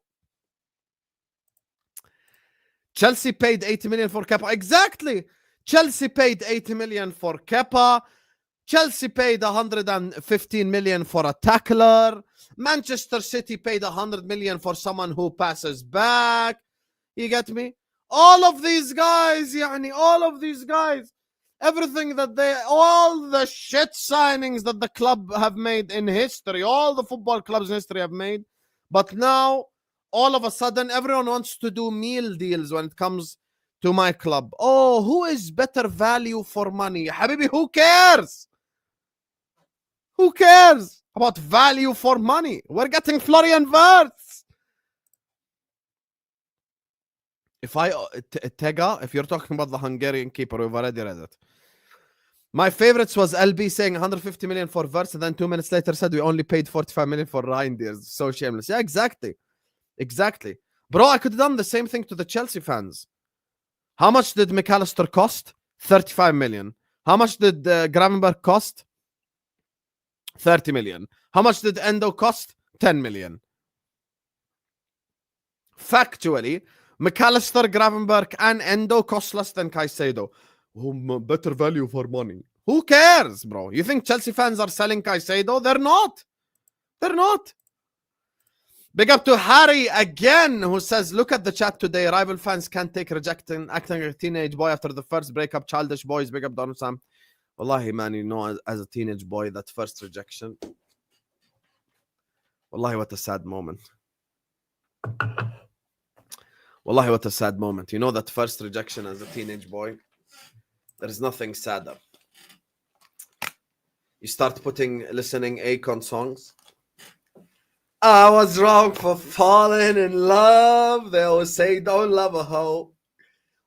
Chelsea paid 80 million for Kepa. Exactly. Chelsea paid 80 million for Kepa. Chelsea paid 115 million for a tackler. Manchester City paid 100 million for someone who passes back. You get me? All of these guys, all of these guys. Everything that all the shit signings that the club have made in history, all the football clubs in history have made. But now, all of a sudden, everyone wants to do meal deals when it comes to my club. Oh, who is better value for money? Habibi, who cares? Who cares about value for money? We're getting Florian Wirtz. If Tega, if you're talking about the Hungarian keeper, we've already read it. My favorites was LB saying 150 million for Wirtz, and then 2 minutes later said we only paid 45 million for Reijnders. So shameless. Yeah, exactly. Exactly. Bro, I could have done the same thing to the Chelsea fans. How much did McAllister cost? 35 million. How much did Gravenberg cost? 30 million. How much did Endo cost? 10 million. Factually, McAllister, Gravenberch, and Endo cost less than Caicedo. Better value for money. Who cares, bro? You think Chelsea fans are selling Caicedo? They're not. They're not. Big up to Harry again, who says, look at the chat today. Rival fans can't take rejecting acting a teenage boy after the first breakup. Childish boys. Big up Don Sam. Wallahi, man, you know, as a teenage boy, that first rejection. Wallahi, what a sad moment. Wallahi, what a sad moment. You know, that first rejection as a teenage boy, there is nothing sadder. You start listening Akon songs. I was wrong for falling in love. They always say don't love a hoe,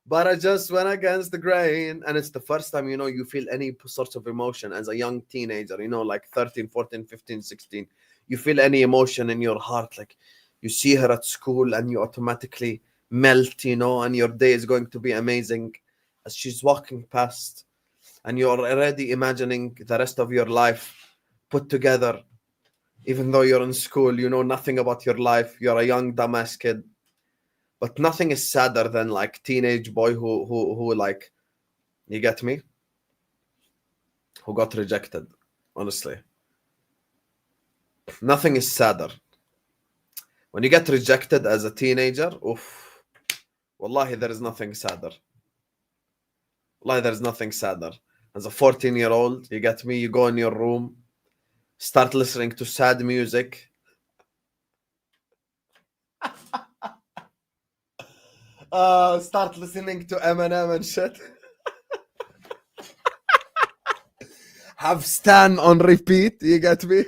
but I just went against the grain. And it's the first time, you know, you feel any sort of emotion as a young teenager, you know, like 13, 14, 15, 16. You feel any emotion in your heart, like you see her at school and you automatically melt, you know, and your day is going to be amazing as she's walking past, and you're already imagining the rest of your life put together. Even though you're in school, you know nothing about your life. You're a young, dumbass kid. But nothing is sadder than like teenage boy who like, you get me? Who got rejected, honestly. Nothing is sadder. When you get rejected as a teenager, oof. Wallahi, there is nothing sadder. Wallahi, there is nothing sadder. As a 14-year-old, you get me? You go in your room, start listening to sad music. Start listening to Eminem and shit. Have Stan on repeat, you get me?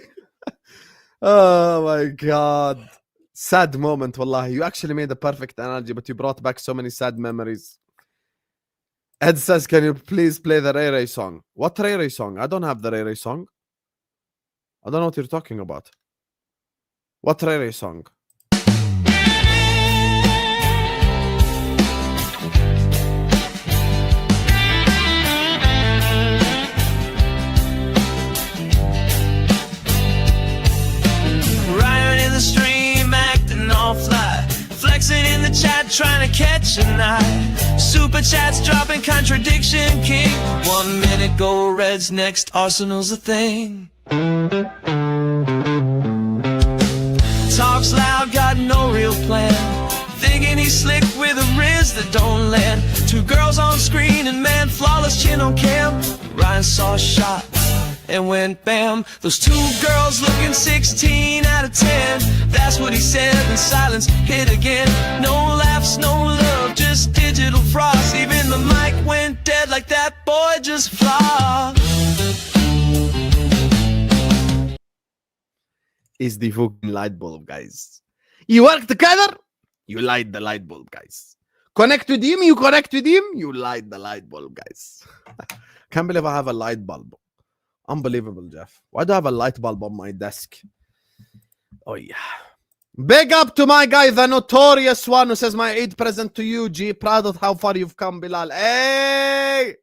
Oh my God. Sad moment, wallahi. You actually made a perfect analogy, but you brought back so many sad memories. Ed says, can you please play the Ray Ray song? What Ray Ray song? I don't have the Ray Ray song. I don't know what you're talking about. What Ray Ray song? Riding in the stream, acting all fly, flexing in the chat, trying to catch a night. Super chats dropping, contradiction king. 1 minute go Reds, next Arsenal's a thing. Talks loud, got no real plan, thinking he's slick with a riz that don't land. 2 girls on screen and man, flawless chin on cam. Ryan saw a shot and went bam. Those 2 girls looking 16 out of 10. That's what he said, and silence hit again. No laughs, no love, just digital frost. Even the mic went dead like that boy just flopped. Is the fucking light bulb, guys. You work together, you light the light bulb, guys. Connect with him, you connect with him, you light the light bulb, guys. Can't believe I have a light bulb. Unbelievable, Jeff. Why do I have a light bulb on my desk? Oh, yeah. Big up to my guy, the notorious one, who says, my Eid present to you, G. Proud of how far you've come, Bilal. Hey!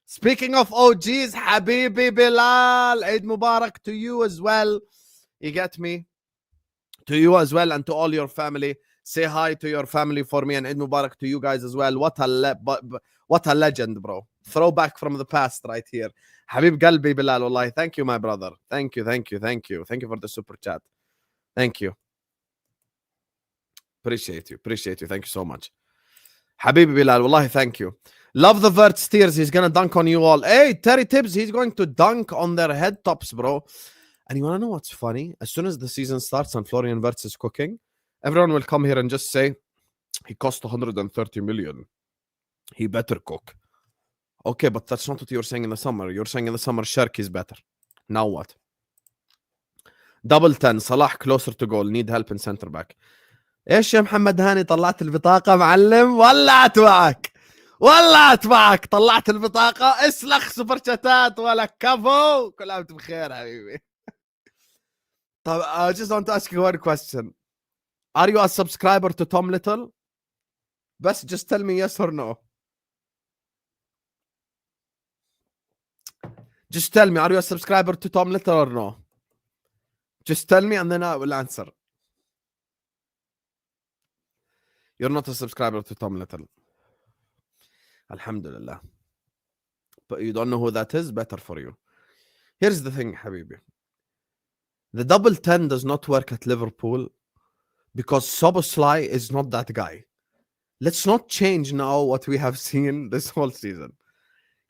Speaking of OGs, Habibi Bilal, Eid Mubarak to you as well. You get me? To you as well, and to all your family. Say hi to your family for me, and Eid Mubarak to you guys as well. What a legend, bro. Throwback from the past right here. Habib Galbi Bilal, wallahi. Thank you, my brother. Thank you, thank you, thank you. Thank you for the super chat. Thank you. Appreciate you. Appreciate you. Thank you so much. Habib Bilal, wallahi, thank you. Love the Wirtz tears. He's going to dunk on you all. Hey, Terry Tibbs, he's going to dunk on their head tops, bro. And you want to know what's funny? As soon as the season starts and Florian Wirtz is cooking, everyone will come here and just say, he cost 130 million. He better cook. Okay, but that's not what you're saying in the summer. You're saying in the summer, Cherki is better. Now what? Double 10. Salah closer to goal. Need help in center back. ايش يا محمد هاني طلعت البطاقة معلم؟ ولعت معك. ولعت معك. طلعت البطاقة. اسلخ سوبر شاتات ولا كفو. كل عام بخير حبيبي. طب I just want to ask you one question. Are you a subscriber to Tom Little? Best just tell me yes or no. Just tell me, are you a subscriber to Tom Little or no? Just tell me and then I will answer. You're not a subscriber to Tom Little. Alhamdulillah. But you don't know who that is? Better for you. Here's the thing, Habibi. The double 10 does not work at Liverpool because Szoboszlai is not that guy. Let's not change now what we have seen this whole season.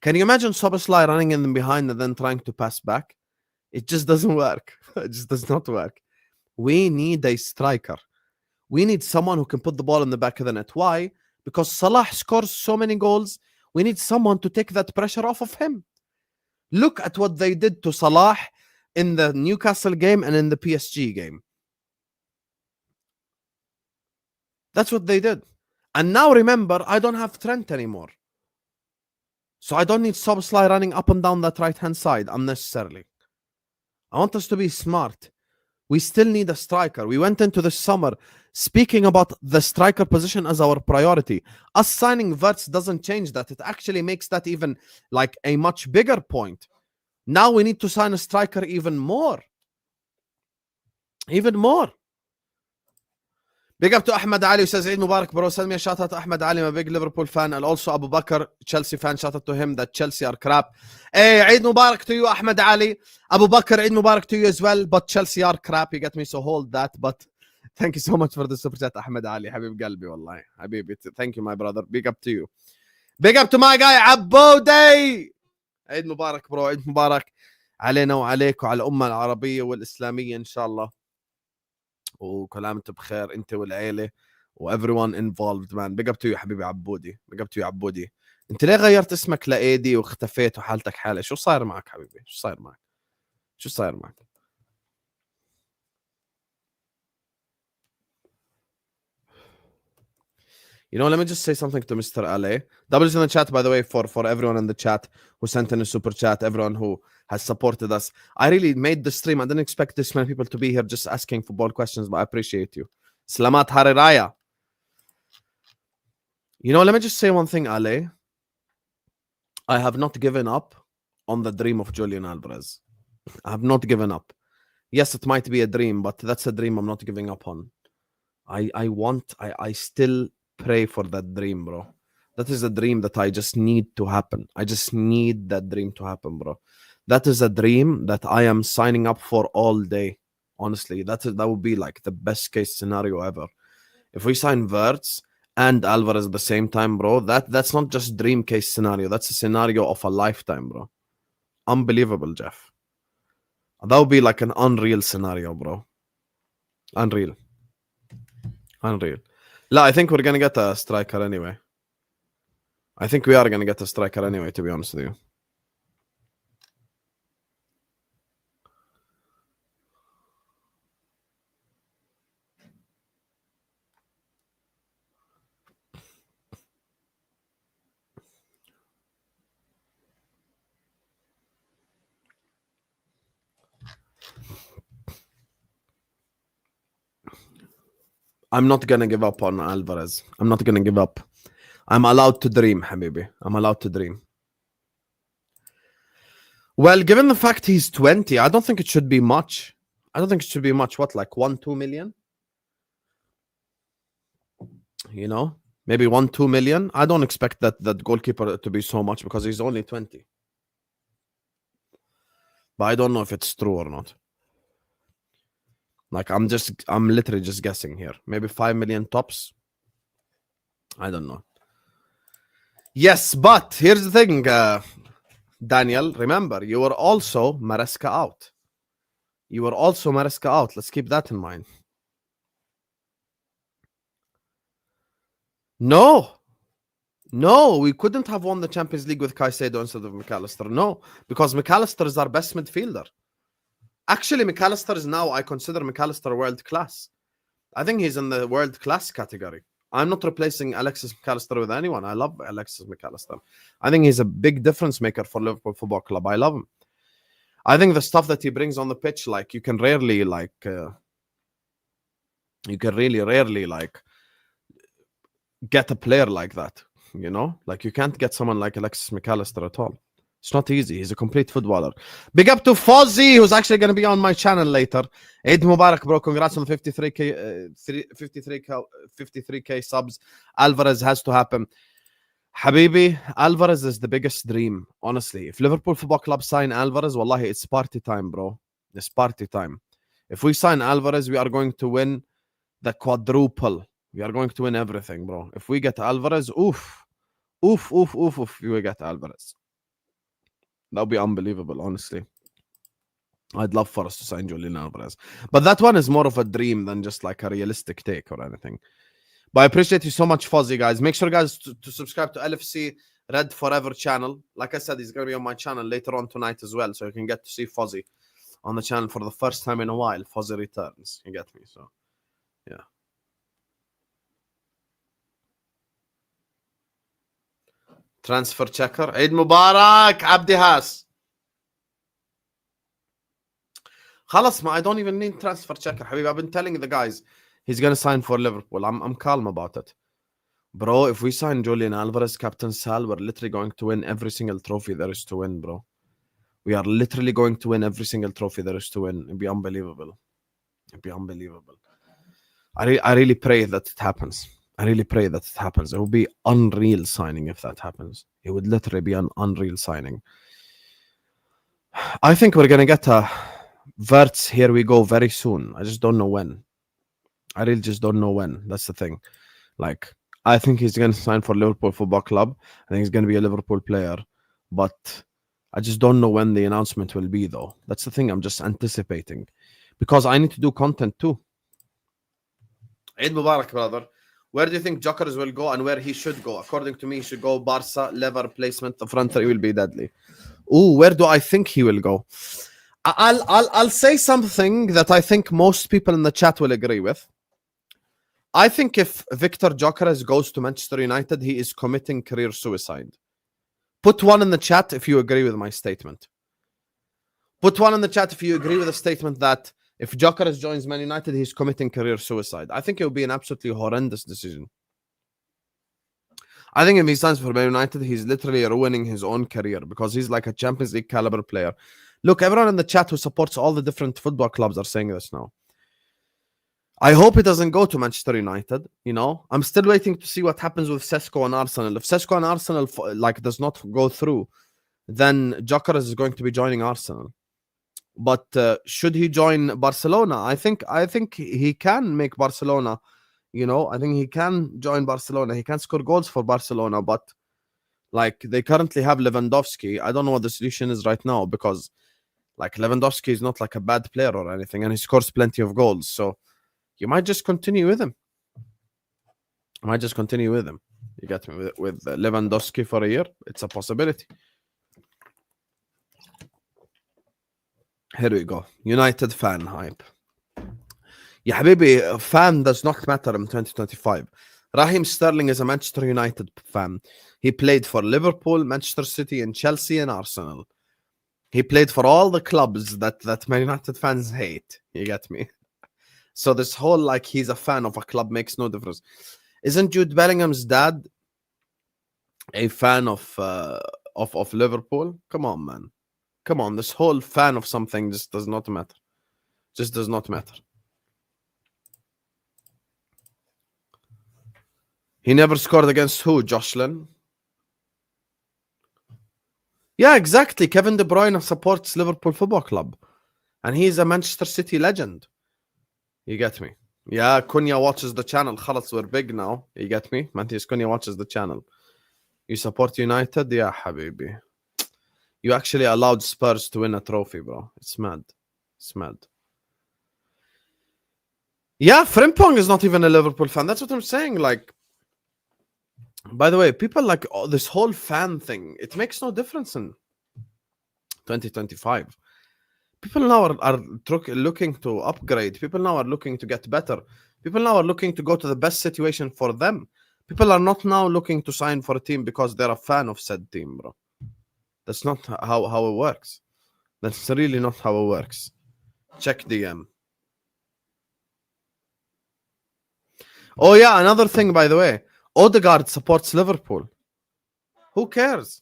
Can you imagine Szoboszlai running in behind and then trying to pass back? It just doesn't work. It just does not work. We need a striker. We need someone who can put the ball in the back of the net. Why? Because Salah scores so many goals. We need someone to take that pressure off of him. Look at what they did to Salah in the Newcastle game and in the PSG game. That's what they did. And now remember, I don't have Trent anymore. So I don't need Szoboszlai running up and down that right-hand side unnecessarily. I want us to be smart. We still need a striker. We went into the summer speaking about the striker position as our priority. Us signing Wirtz doesn't change that. It actually makes that even like a much bigger point. Now we need to sign a striker even more. Even more. Big up to Ahmed Ali who says, Eid Mubarak, bro. Send me a shout out to Ahmed Ali. I'm a big Liverpool fan. And also Abu Bakr, Chelsea fan. Shout out to him that Chelsea are crap. Hey, Eid Mubarak to you, Ahmed Ali. Abu Bakr, Eid Mubarak to you as well. But Chelsea are crap. You get me? So hold that. But thank you so much for the super chat, Ahmed Ali. Habib Galbi, wallahi. Habibi. Thank you, my brother. Big up to you. Big up to my guy, Abodi. Eid Mubarak, bro. Eid Mubarak. علينا وعليك وعلى الأمة العربية والإسلامية إن شاء الله. وكل عام وانت بخير انت والعيله و everyone involved man. big up to you حبيبي عبودي. big up to you عبودي. انت ليه غيرت اسمك لايدي واختفيت وحالتك حاله؟ شو صاير معك حبيبي؟ شو صاير معك؟ شو صاير معك؟ You know, let me just say something to Mr. Ale. W's in the chat, by the way, for everyone in the chat who sent in a super chat, everyone who has supported us. I really made the stream. I didn't expect this many people to be here just asking football questions, but I appreciate you. Slamat Hariraya. You know, let me just say one thing, Ale. I have not given up on the dream of Julian Alvarez. I have not given up. Yes, it might be a dream, but that's a dream I'm not giving up on. I still pray for that dream, bro. That is a dream that I just need to happen. I just need that dream to happen, bro. That is a dream that I am signing up for all day. Honestly, that would be like the best case scenario ever. If we sign Wirtz and Alvarez at the same time, bro, that's not just dream case scenario. That's a scenario of a lifetime, bro. Unbelievable, Jeff. That would be like an unreal scenario, bro. Unreal. No, I think we're going to get a striker anyway. I think we are going to get a striker anyway, to be honest with you. I'm not going to give up on Alvarez. I'm not going to give up. I'm allowed to dream, Habibi. I'm allowed to dream. Well, given the fact he's 20, I don't think it should be much. What, like 1-2 million? You know? Maybe 1-2 million. I don't expect that goalkeeper to be so much because he's only 20. But I don't know if it's true or not. Like, I'm literally just guessing here. Maybe 5 million tops. I don't know. Yes, but here's the thing, Daniel. Remember, you were also Maresca out. Let's keep that in mind. No, we couldn't have won the Champions League with Caicedo instead of McAllister. No, because McAllister is our best midfielder. Actually, McAllister is now, I consider McAllister world class. I think he's in the world class category. I'm not replacing Alexis McAllister with anyone. I love Alexis McAllister. I think he's a big difference maker for Liverpool Football Club. I love him. I think the stuff that he brings on the pitch, like, you can rarely, like, get a player like that, you know? Like, you can't get someone like Alexis McAllister at all. It's not easy. He's a complete footballer. Big up to Fozzy, who's actually going to be on my channel later. Eid Mubarak, bro. Congrats on the 53k subs. Alvarez has to happen. Habibi, Alvarez is the biggest dream, honestly. If Liverpool Football Club sign Alvarez, wallahi, it's party time, bro. It's party time. If we sign Alvarez, we are going to win the quadruple. We are going to win everything, bro. If we get Alvarez, oof, we get Alvarez. That would be unbelievable, honestly. I'd love for us to sign Julian Alvarez. But that one is more of a dream than just like a realistic take or anything. But I appreciate you so much, Fozzy, guys. Make sure, guys, to subscribe to LFC Red Forever channel. Like I said, he's going to be on my channel later on tonight as well. So you can get to see Fozzy on the channel for the first time in a while. Fozzy returns. You get me? So, yeah. Transfer checker. Eid Mubarak. Abdi Has. خلاص, I don't even need transfer checker. Habib, I've been telling the guys he's going to sign for Liverpool. I'm calm about it. Bro, if we sign Julian Alvarez, Captain Sal, we're literally going to win every single trophy there is to win, bro. We are literally going to win every single trophy there is to win. It'd be unbelievable. It'd be unbelievable. I really pray that it happens. I really pray that it happens. It would be unreal signing if that happens. It would literally be an unreal signing. I think we're going to get a Wirtz, here we go, very soon. I just don't know when. I really just don't know when. That's the thing. Like, I think he's going to sign for Liverpool Football Club. I think he's going to be a Liverpool player. But I just don't know when the announcement will be, though. That's the thing. I'm just anticipating. Because I need to do content, too. Eid Mubarak, brother. Where do you think Gyokeres will go and where he should go? According to me, he should go Barca, lever placement. The front three will be deadly. Ooh, where do I think he will go? I'll say something that I think most people in the chat will agree with. I think if Victor Gyokeres goes to Manchester United, he is committing career suicide. Put one in the chat if you agree with my statement. Put one in the chat if you agree with the statement that if Gyokeres joins Man United, he's committing career suicide. I think it would be an absolutely horrendous decision. I think if he signs for Man United, he's literally ruining his own career because he's like a Champions League caliber player. Look, everyone in the chat who supports all the different football clubs are saying this now. I hope he doesn't go to Manchester United, you know. I'm still waiting to see what happens with Sesko and Arsenal. If Sesko and Arsenal does not go through, then Gyokeres is going to be joining Arsenal. But should he join Barcelona? I think he can make Barcelona, you know. I think he can join Barcelona. He can score goals for Barcelona, but like they currently have Lewandowski. I don't know what the solution is right now because like Lewandowski is not like a bad player or anything, and he scores plenty of goals. So you might just continue with him. You get me? With Lewandowski for a year, it's a possibility. Here we go. United fan hype. Yeah, Habibi, fan does not matter in 2025. Raheem Sterling is a Manchester United fan. He played for Liverpool, Manchester City, and Chelsea and Arsenal. He played for all the clubs that Man United fans hate. You get me? So this whole like he's a fan of a club makes no difference. Isn't Jude Bellingham's dad a fan of Liverpool? Come on, man. Come on. This whole fan of something just does not matter. Just does not matter. He never scored against who? Jocelyn? Yeah, exactly. Kevin De Bruyne supports Liverpool Football Club. And he's a Manchester City legend. You get me? Yeah, Kunya watches the channel. Khalas, we're big now. You get me? Matthias Kunya watches the channel. You support United? Yeah, Habibi. You actually allowed Spurs to win a trophy, bro. It's mad. It's mad. Yeah, Frimpong is not even a Liverpool fan. That's what I'm saying. Like, by the way, people like this whole fan thing, it makes no difference in 2025. People now are looking to upgrade. People now are looking to get better. People now are looking to go to the best situation for them. People are not now looking to sign for a team because they're a fan of said team, bro. That's not how it works. That's really not how it works. Check DM. Oh, yeah, another thing, by the way. Odegaard supports Liverpool. Who cares?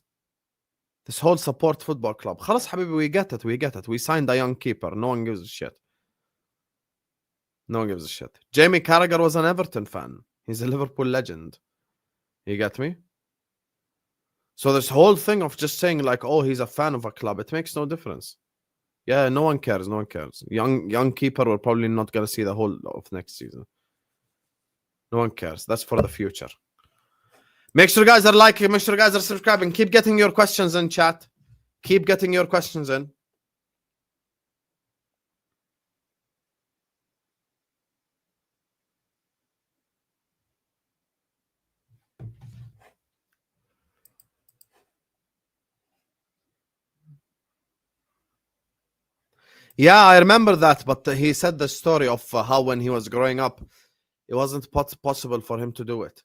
This whole support football club. خلاص حبيبي, we get it. We signed a young keeper. No one gives a shit. No one gives a shit. Jamie Carragher was an Everton fan. He's a Liverpool legend. You get me? So this whole thing of just saying like, oh, he's a fan of a club, it makes no difference. Yeah, no one cares. No one cares. Young keeper, we're probably not going to see the whole of next season. No one cares. That's for the future. Make sure you guys are liking. Make sure you guys are subscribing. Keep getting your questions in chat. Keep getting your questions in. Yeah, I remember that, but he said the story of how when he was growing up, it wasn't possible for him to do it.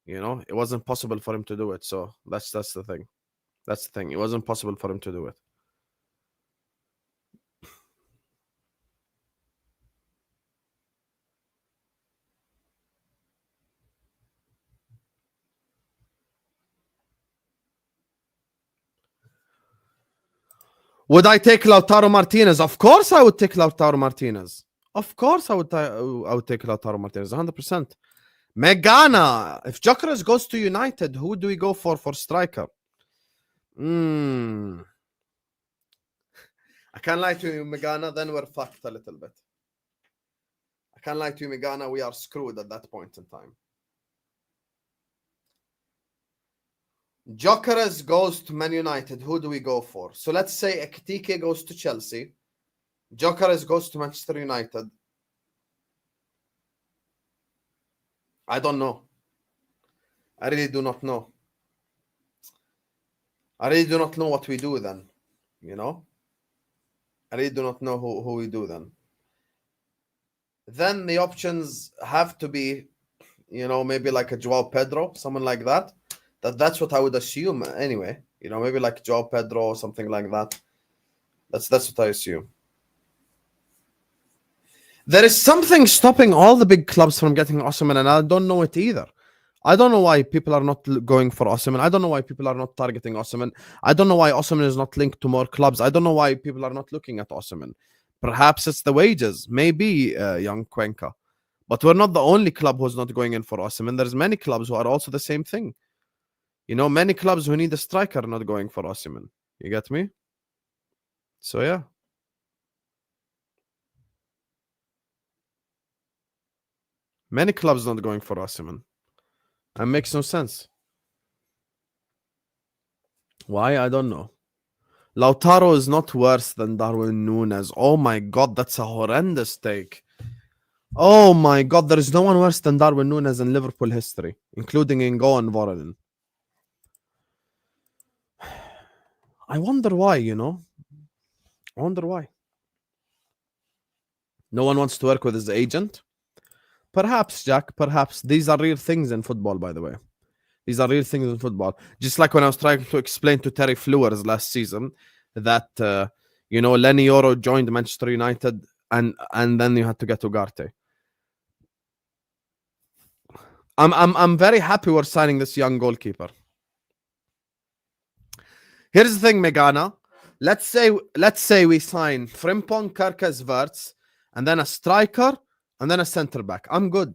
You know, it wasn't possible for him to do it. So that's the thing. That's the thing. It wasn't possible for him to do it. Would I take Lautaro Martinez? Of course I would take Lautaro Martinez. Of course I would take Lautaro Martinez, 100%. Maignan. If Gyokeres goes to United, who do we go for striker? I can't lie to you, Maignan, then we're fucked a little bit. I can't lie to you, Maignan, we are screwed at that point in time. Gyokeres goes to Man United. Who do we go for? So let's say Ekitike goes to Chelsea. Gyokeres goes to Manchester United. I don't know. I really do not know. I really do not know what we do then. You know? I really do not know who we do then. Then the options have to be, you know, maybe like a Joao Pedro, someone like that. That's what I would assume anyway. You know, maybe like Joao Pedro or something like that. That's what I assume. There is something stopping all the big clubs from getting Osimhen, and I don't know it either. I don't know why people are not going for Osimhen. I don't know why people are not targeting Osimhen. I don't know why Osimhen is not linked to more clubs. I don't know why people are not looking at Osimhen. Perhaps it's the wages. Maybe young Cuenca. But we're not the only club who's not going in for Osimhen. There's many clubs who are also the same thing. You know, many clubs who need a striker are not going for Osimhen. You get me? So, yeah. Many clubs not going for Osimhen. That makes no sense. Why? I don't know. Lautaro is not worse than Darwin Núñez. Oh my God, that's a horrendous take. Oh my God, there is no one worse than Darwin Núñez in Liverpool history, including Ingo and Voronin. I wonder why, you know? I wonder why. No one wants to work with his agent? Perhaps, Jack, perhaps. These are real things in football, by the way. These are real things in football. Just like when I was trying to explain to Terry Flowers last season that, you know, Lenny Yoro joined Manchester United and then you had to get Ugarte. I'm very happy we're signing this young goalkeeper. Here's the thing, Maignan. Let's say we sign Frimpong, Kerkez, Wirtz, and then a striker, and then a centre back. I'm good.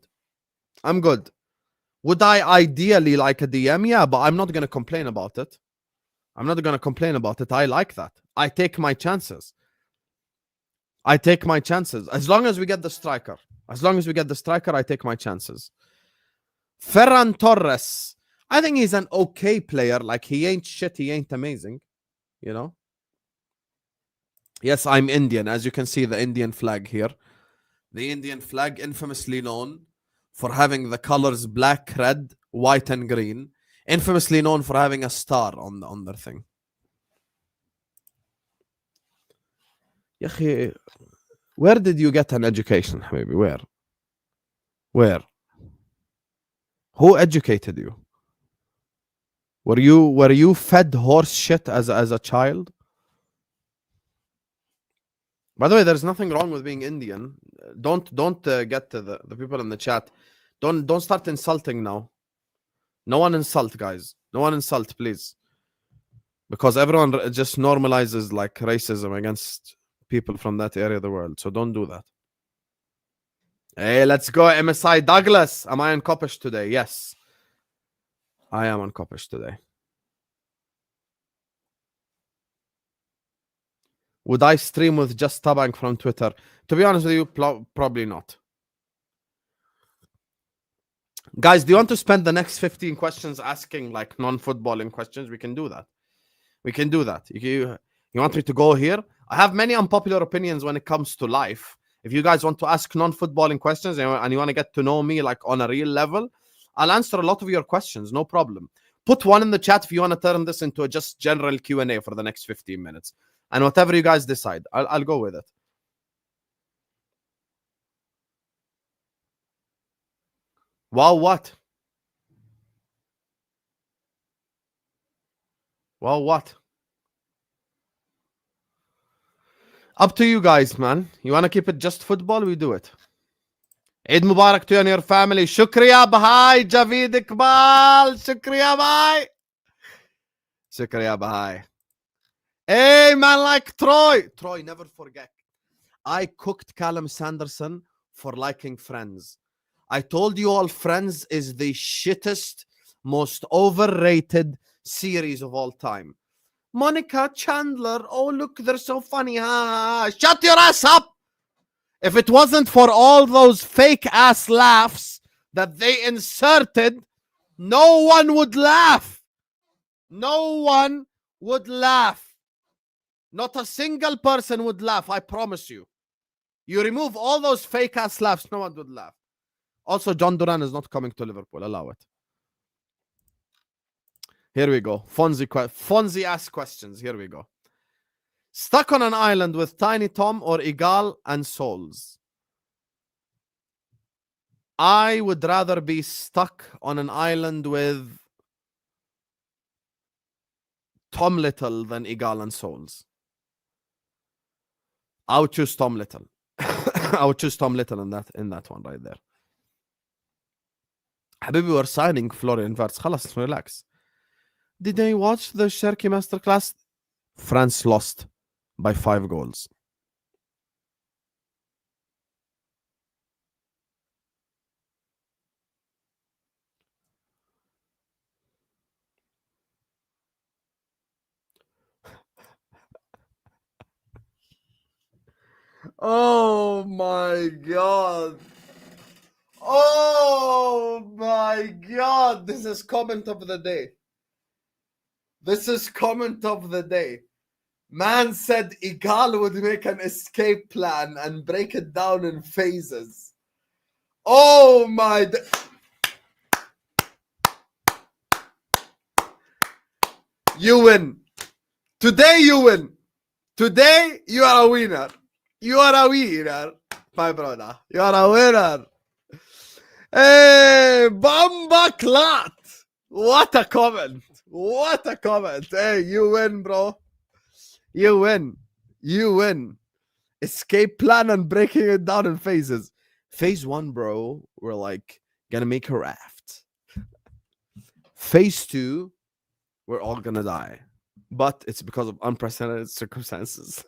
Would I ideally like a DM? Yeah, but I'm not going to complain about it. I like that. I take my chances. As long as we get the striker. I take my chances. Ferran Torres. I think he's an okay player. Like, he ain't shit. He ain't amazing. You know? Yes, I'm Indian. As you can see, the Indian flag here. The Indian flag, infamously known for having the colors black, red, white, and green. Infamously known for having a star on their thing. Yahi, where did you get an education, maybe? Where? Who educated you? Were you fed horse shit as a child? By the way, there's nothing wrong with being Indian. Don't get to the people in the chat. Don't start insulting now. No one insult, guys. No one insult, please. because everyone just normalizes like racism against people from that area of the world. So don't do that. Hey, let's go, MSI Douglas. Am I on Coppish today? Yes, I am on Coppish today. Would I stream with just Tabank from Twitter? To be honest with you, probably not. Guys, do you want to spend the next 15 questions asking like non-footballing questions? We can do that. We can do that. You want me to go here? I have many unpopular opinions when it comes to life. If you guys want to ask non-footballing questions and you want to get to know me like on a real level, I'll answer a lot of your questions, no problem. Put one in the chat if you want to turn this into a just general Q&A for the next 15 minutes. And whatever you guys decide, I'll go with it. Wow, what? Well, what? Up to you guys, man. You want to keep it just football? We do it. Eid Mubarak to you and your family. Shukriya bhai. Javeed Iqbal. Shukriya bhai. Shukriya bhai. Hey, man, like Troy. Troy, never forget. I cooked Callum Sanderson for liking Friends. I told you all Friends is the shittest, most overrated series of all time. Monica, Chandler, oh look, they're so funny. Shut your ass up. If it wasn't for all those fake ass laughs that they inserted, no one would laugh. No one would laugh. Not a single person would laugh, I promise you. You remove all those fake ass laughs, no one would laugh. Also, John Duran is not coming to Liverpool. Allow it. Here we go. Fonzie ask questions. Here we go. Stuck on an island with Tiny Tom or Igal and Souls? I would rather be stuck on an island with Tom Little than Igal and Souls. I would choose Tom Little. I would choose Tom Little in that one right there. Habibi, we're signing Florian Wirtz. Khalas, relax. Did they watch the Cherki masterclass? France lost by 5 goals. Oh my god. Oh my god. This is comment of the day. This is comment of the day. Man said Igal would make an escape plan and break it down in phases. Oh my... You win. Today you win. Today you are a winner. You are a winner, my brother. You are a winner. Hey, Bamba Clat. What a comment. What a comment. Hey, you win, bro. You win. You win. Escape plan and breaking it down in phases. Phase 1, bro, we're like gonna make a raft. Phase 2, we're all gonna die. But it's because of unprecedented circumstances.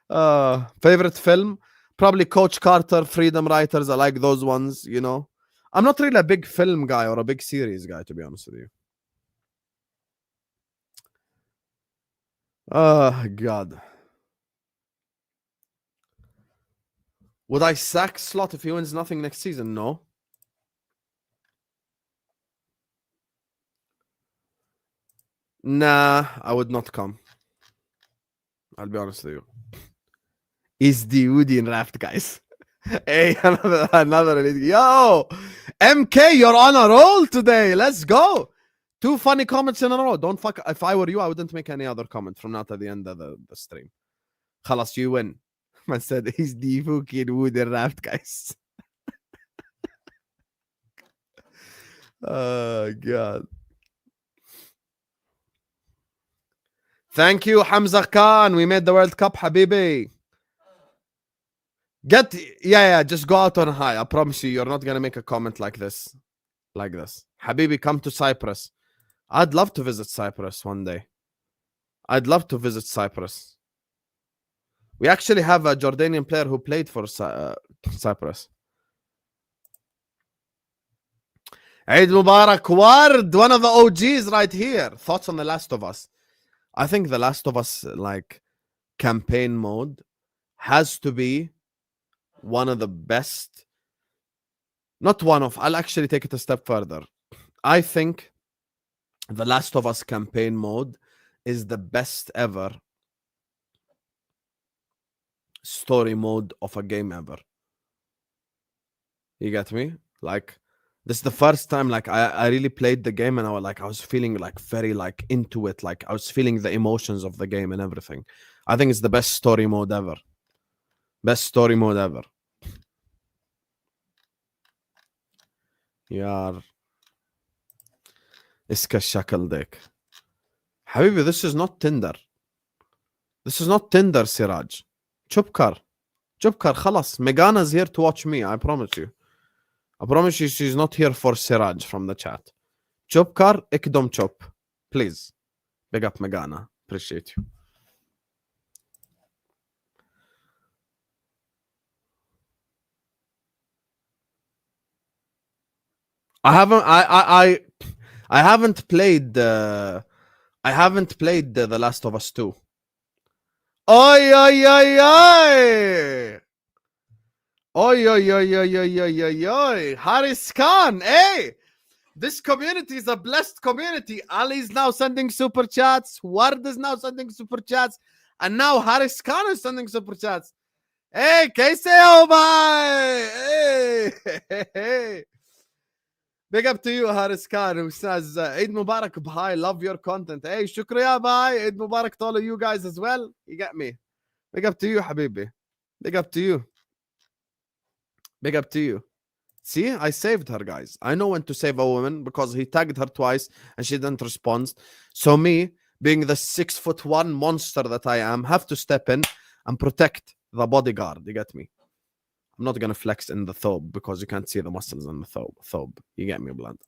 Favorite film? Probably Coach Carter, Freedom Writers. I like those ones, you know. I'm not really a big film guy or a big series guy, to be honest with you. Oh, God. Would I sack Slot if he wins nothing next season? No. Nah, I would not come. I'll be honest with you. Is the Woody in Raft, guys? Hey, another. Yo, MK, you're on a roll today. Let's go. 2 funny comments in a row. Don't fuck. If I were you, I wouldn't make any other comment from now to the end of the stream. Khalas, you win. Man said he's the fucking Woody in Raft, guys. Oh, God. Thank you, Hamza Khan. We made the World Cup, Habibi. Just go out on high. I promise you, you're not gonna make a comment like this. Habibi, come to Cyprus. I'd love to visit Cyprus one day. I'd love to visit Cyprus. We actually have a Jordanian player who played for Cyprus. Eid Mubarak, Ward, one of the OGs right here. Thoughts on The Last of Us? I think The Last of Us, like, campaign mode has to be one of the best. Not one of, I'll actually take it a step further. I think The Last of Us campaign mode is the best ever story mode of a game ever. You get me? Like, this is the first time like I really played the game, and I was feeling like very like into it. Like I was feeling the emotions of the game and everything. I think it's the best story mode ever. Best story mode ever. يار اسكا الشكل ديك حبيبي. This is not Tinder. This is not Tinder, Siraj. Chupkar خلاص. Meghana's here to watch me. I promise you. I promise you she's not here for Siraj from the chat. Chupkar ikdom chop. Please. Big up Meghana. Appreciate you. I haven't played The Last of Us 2. Oi oi oi oi. Oi oi oi oi oi oi oi oi. Haris Khan, hey! This community is a blessed community. Ali's now sending super chats. Ward is now sending super chats. And now Haris Khan is sending super chats. Hey, kaise ho bhai? Hey. Big up to you, Haris Khan, who says, Eid Mubarak, bhai, love your content. Hey, shukriya, bhai. Eid Mubarak to all of you guys as well. You get me? Big up to you, habibi. Big up to you. Big up to you. See, I saved her, guys. I know when to save a woman because he tagged her twice and she didn't respond. So me, being the 6'1" monster that I am, have to step in and protect the bodyguard. You get me? I'm not going to flex in the thobe because you can't see the muscles in the thobe. You get me, blood?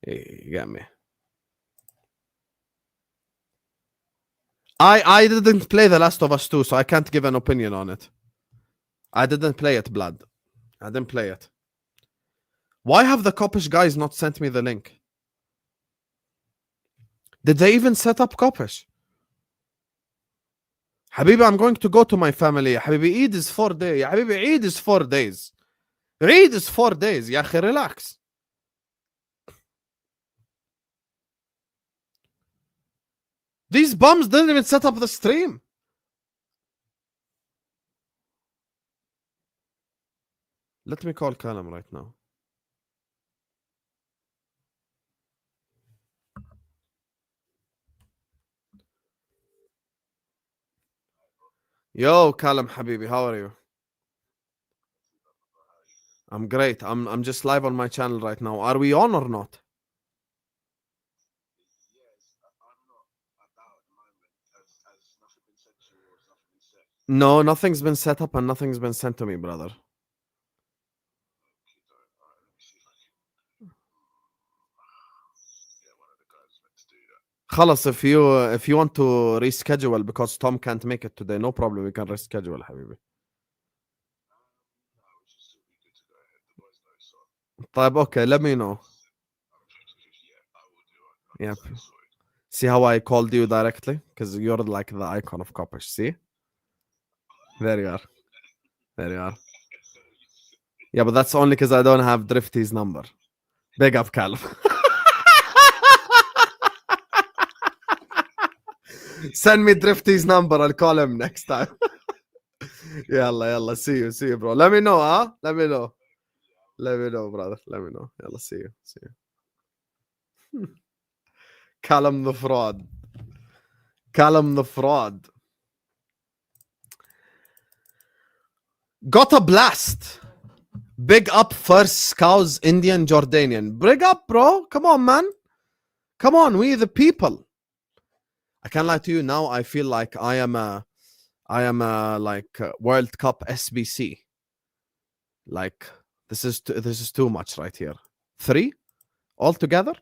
You get me? I didn't play The Last of Us 2, so I can't give an opinion on it. I didn't play it, blood. I didn't play it. Why have the Kopish guys not sent me the link? Did they even set up Kopish? Habibi, I'm going to go to my family. Habibi, Eid is 4 days. Habibi, Eid is 4 days. Eid is 4 days. Ya akhi, relax. These bums didn't even set up the stream. Let me call Kalam right now. Yo, Kalam Habibi, how are you? I'm great. I'm just live on my channel right now. Are we on or not? No, nothing's been set up and nothing's been sent to me, brother. خلاص, if you want to reschedule because Tom can't make it today, no problem. We can reschedule, حبيبي. طيب, okay, let me know. Yeah. See how I called you directly? Because you're like the icon of Kopish. See? There you are. There you are. Yeah, but that's only because I don't have Drifty's number. Big up, Calum. Send me Drifty's number. I'll call him next time. Yalla. See you, bro. Let me know, huh? Let me know, brother. Let me know. Yalla, see you. Callum the fraud. Got a blast. Big up first Scouse Indian Jordanian. Big up, bro. Come on, man. Come on, we the people. I can't lie to you now. I feel like I am a World Cup SBC. Like this is too much right here. 3 altogether.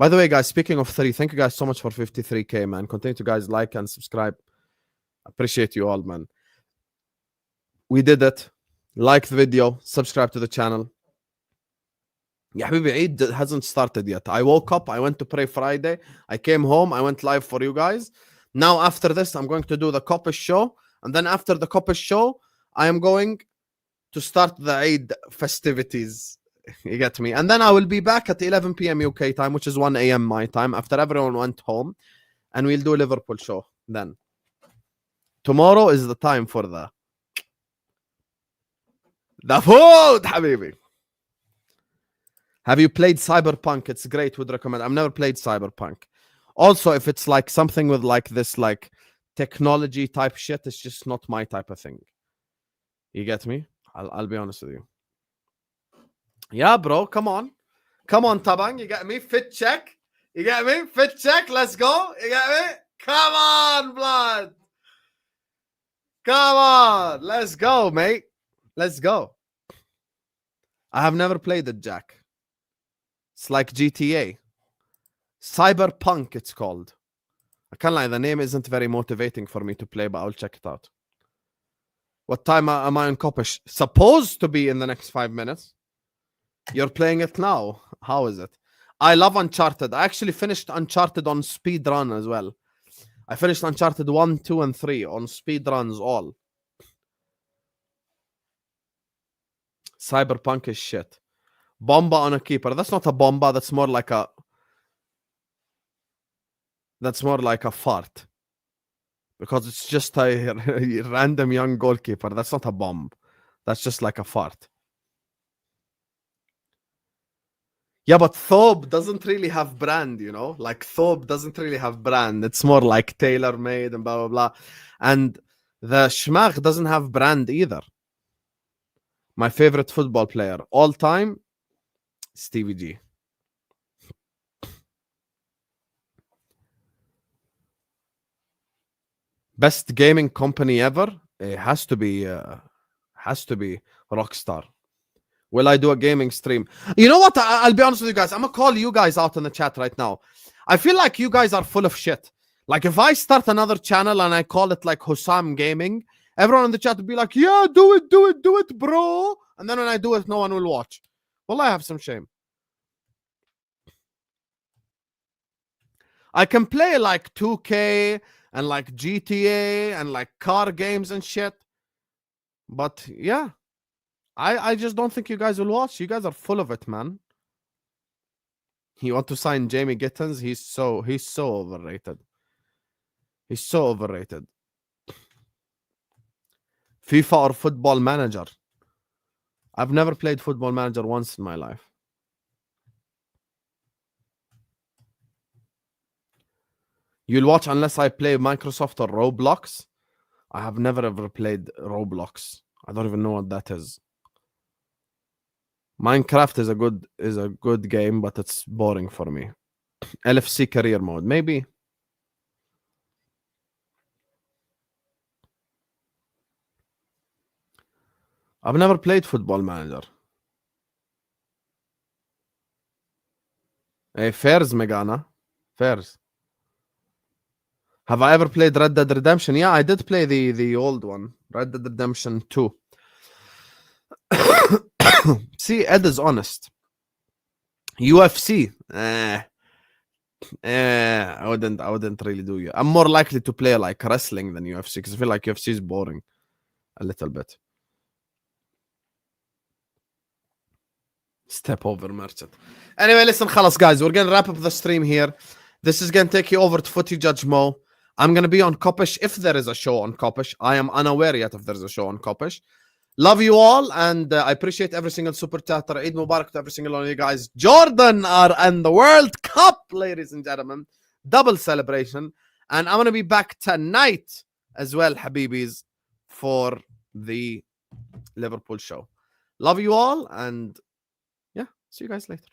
By the way, guys, speaking of 30, thank you guys so much for 53k, man. Continue to guys like and subscribe. Appreciate you all, man. We did it. Like the video, subscribe to the channel. Yeah, Habibi, Eid hasn't started yet. I woke up, I went to pray Friday. I came home, I went live for you guys. Now, after this, I'm going to do the Kopish show. And then after the Kopish show, I am going to start the Eid festivities. You get me? And then I will be back at 11 p.m. UK time, which is 1 a.m. my time, after everyone went home. And we'll do a Liverpool show then. Tomorrow is the time for the food, Habibi. Have you played Cyberpunk? It's great. Would recommend. I've never played Cyberpunk. Also, if it's like something with like this like technology type shit, it's just not my type of thing. You get me? I'll be honest with you. Yeah, bro. Come on. Come on, Tabang. You get me? Fit check. You get me? Fit check. Let's go. You get me? Come on, blood. Come on. Let's go, mate. Let's go. I have never played it, Jack. It's like GTA. Cyberpunk, it's called. I can't lie, the name isn't very motivating for me to play, but I'll check it out. What time am I on Kopish? Supposed to be in the next 5 minutes. You're playing it now. How is it? I love Uncharted. I actually finished Uncharted on speed run as well. I finished Uncharted 1, 2, and 3 on speed runs all. Cyberpunk is shit. Bomba on a keeper. That's not a bomba. That's more like a fart. Because it's just a random young goalkeeper. That's not a bomb. That's just like a fart. Yeah, but Thobe doesn't really have brand, you know? Like Thobe doesn't really have brand. It's more like tailor-made and blah, blah, blah. And the Schmach doesn't have brand either. My favorite football player all time, Stevie G. Best gaming company ever? It has to be Rockstar. Will I do a gaming stream? You know what? I'll be honest with you guys. I'm gonna call you guys out in the chat right now. I feel like you guys are full of shit. Like if I start another channel and I call it like Hussam Gaming, everyone in the chat will be like, yeah, do it, bro. And then when I do it, no one will watch. Well, I have some shame. I can play like 2K and like GTA and like car games and shit. But yeah, I just don't think you guys will watch. You guys are full of it, man. You want to sign Jamie Gittins? He's so overrated. He's so overrated. FIFA or Football Manager? I've never played Football Manager once in my life. You'll watch unless I play Microsoft or Roblox? I have never ever played Roblox. I don't even know what that is. Minecraft is a good game, but it's boring for me. LFC career mode, maybe. I've never played Football Manager. Hey, fairs, Megana. Fairs. Have I ever played Red Dead Redemption? Yeah, I did play the old one. Red Dead Redemption 2. See, Ed is honest. UFC. I wouldn't really do you. I'm more likely to play like wrestling than UFC because I feel like UFC is boring a little bit. Step over merchant. Anyway, listen, khalas guys, we're gonna wrap up the stream here. This is gonna take you over to Footy Judge Mo. I'm gonna be on Kopish if there is a show on Kopish. I am unaware yet if there's a show on Kopish. Love you all, and I appreciate every single super chatter. Eid Mubarak to every single one of you guys. Jordan are in the World Cup, ladies and gentlemen. Double celebration. And I'm going to be back tonight as well, Habibis, for the Liverpool show. Love you all, and yeah, see you guys later.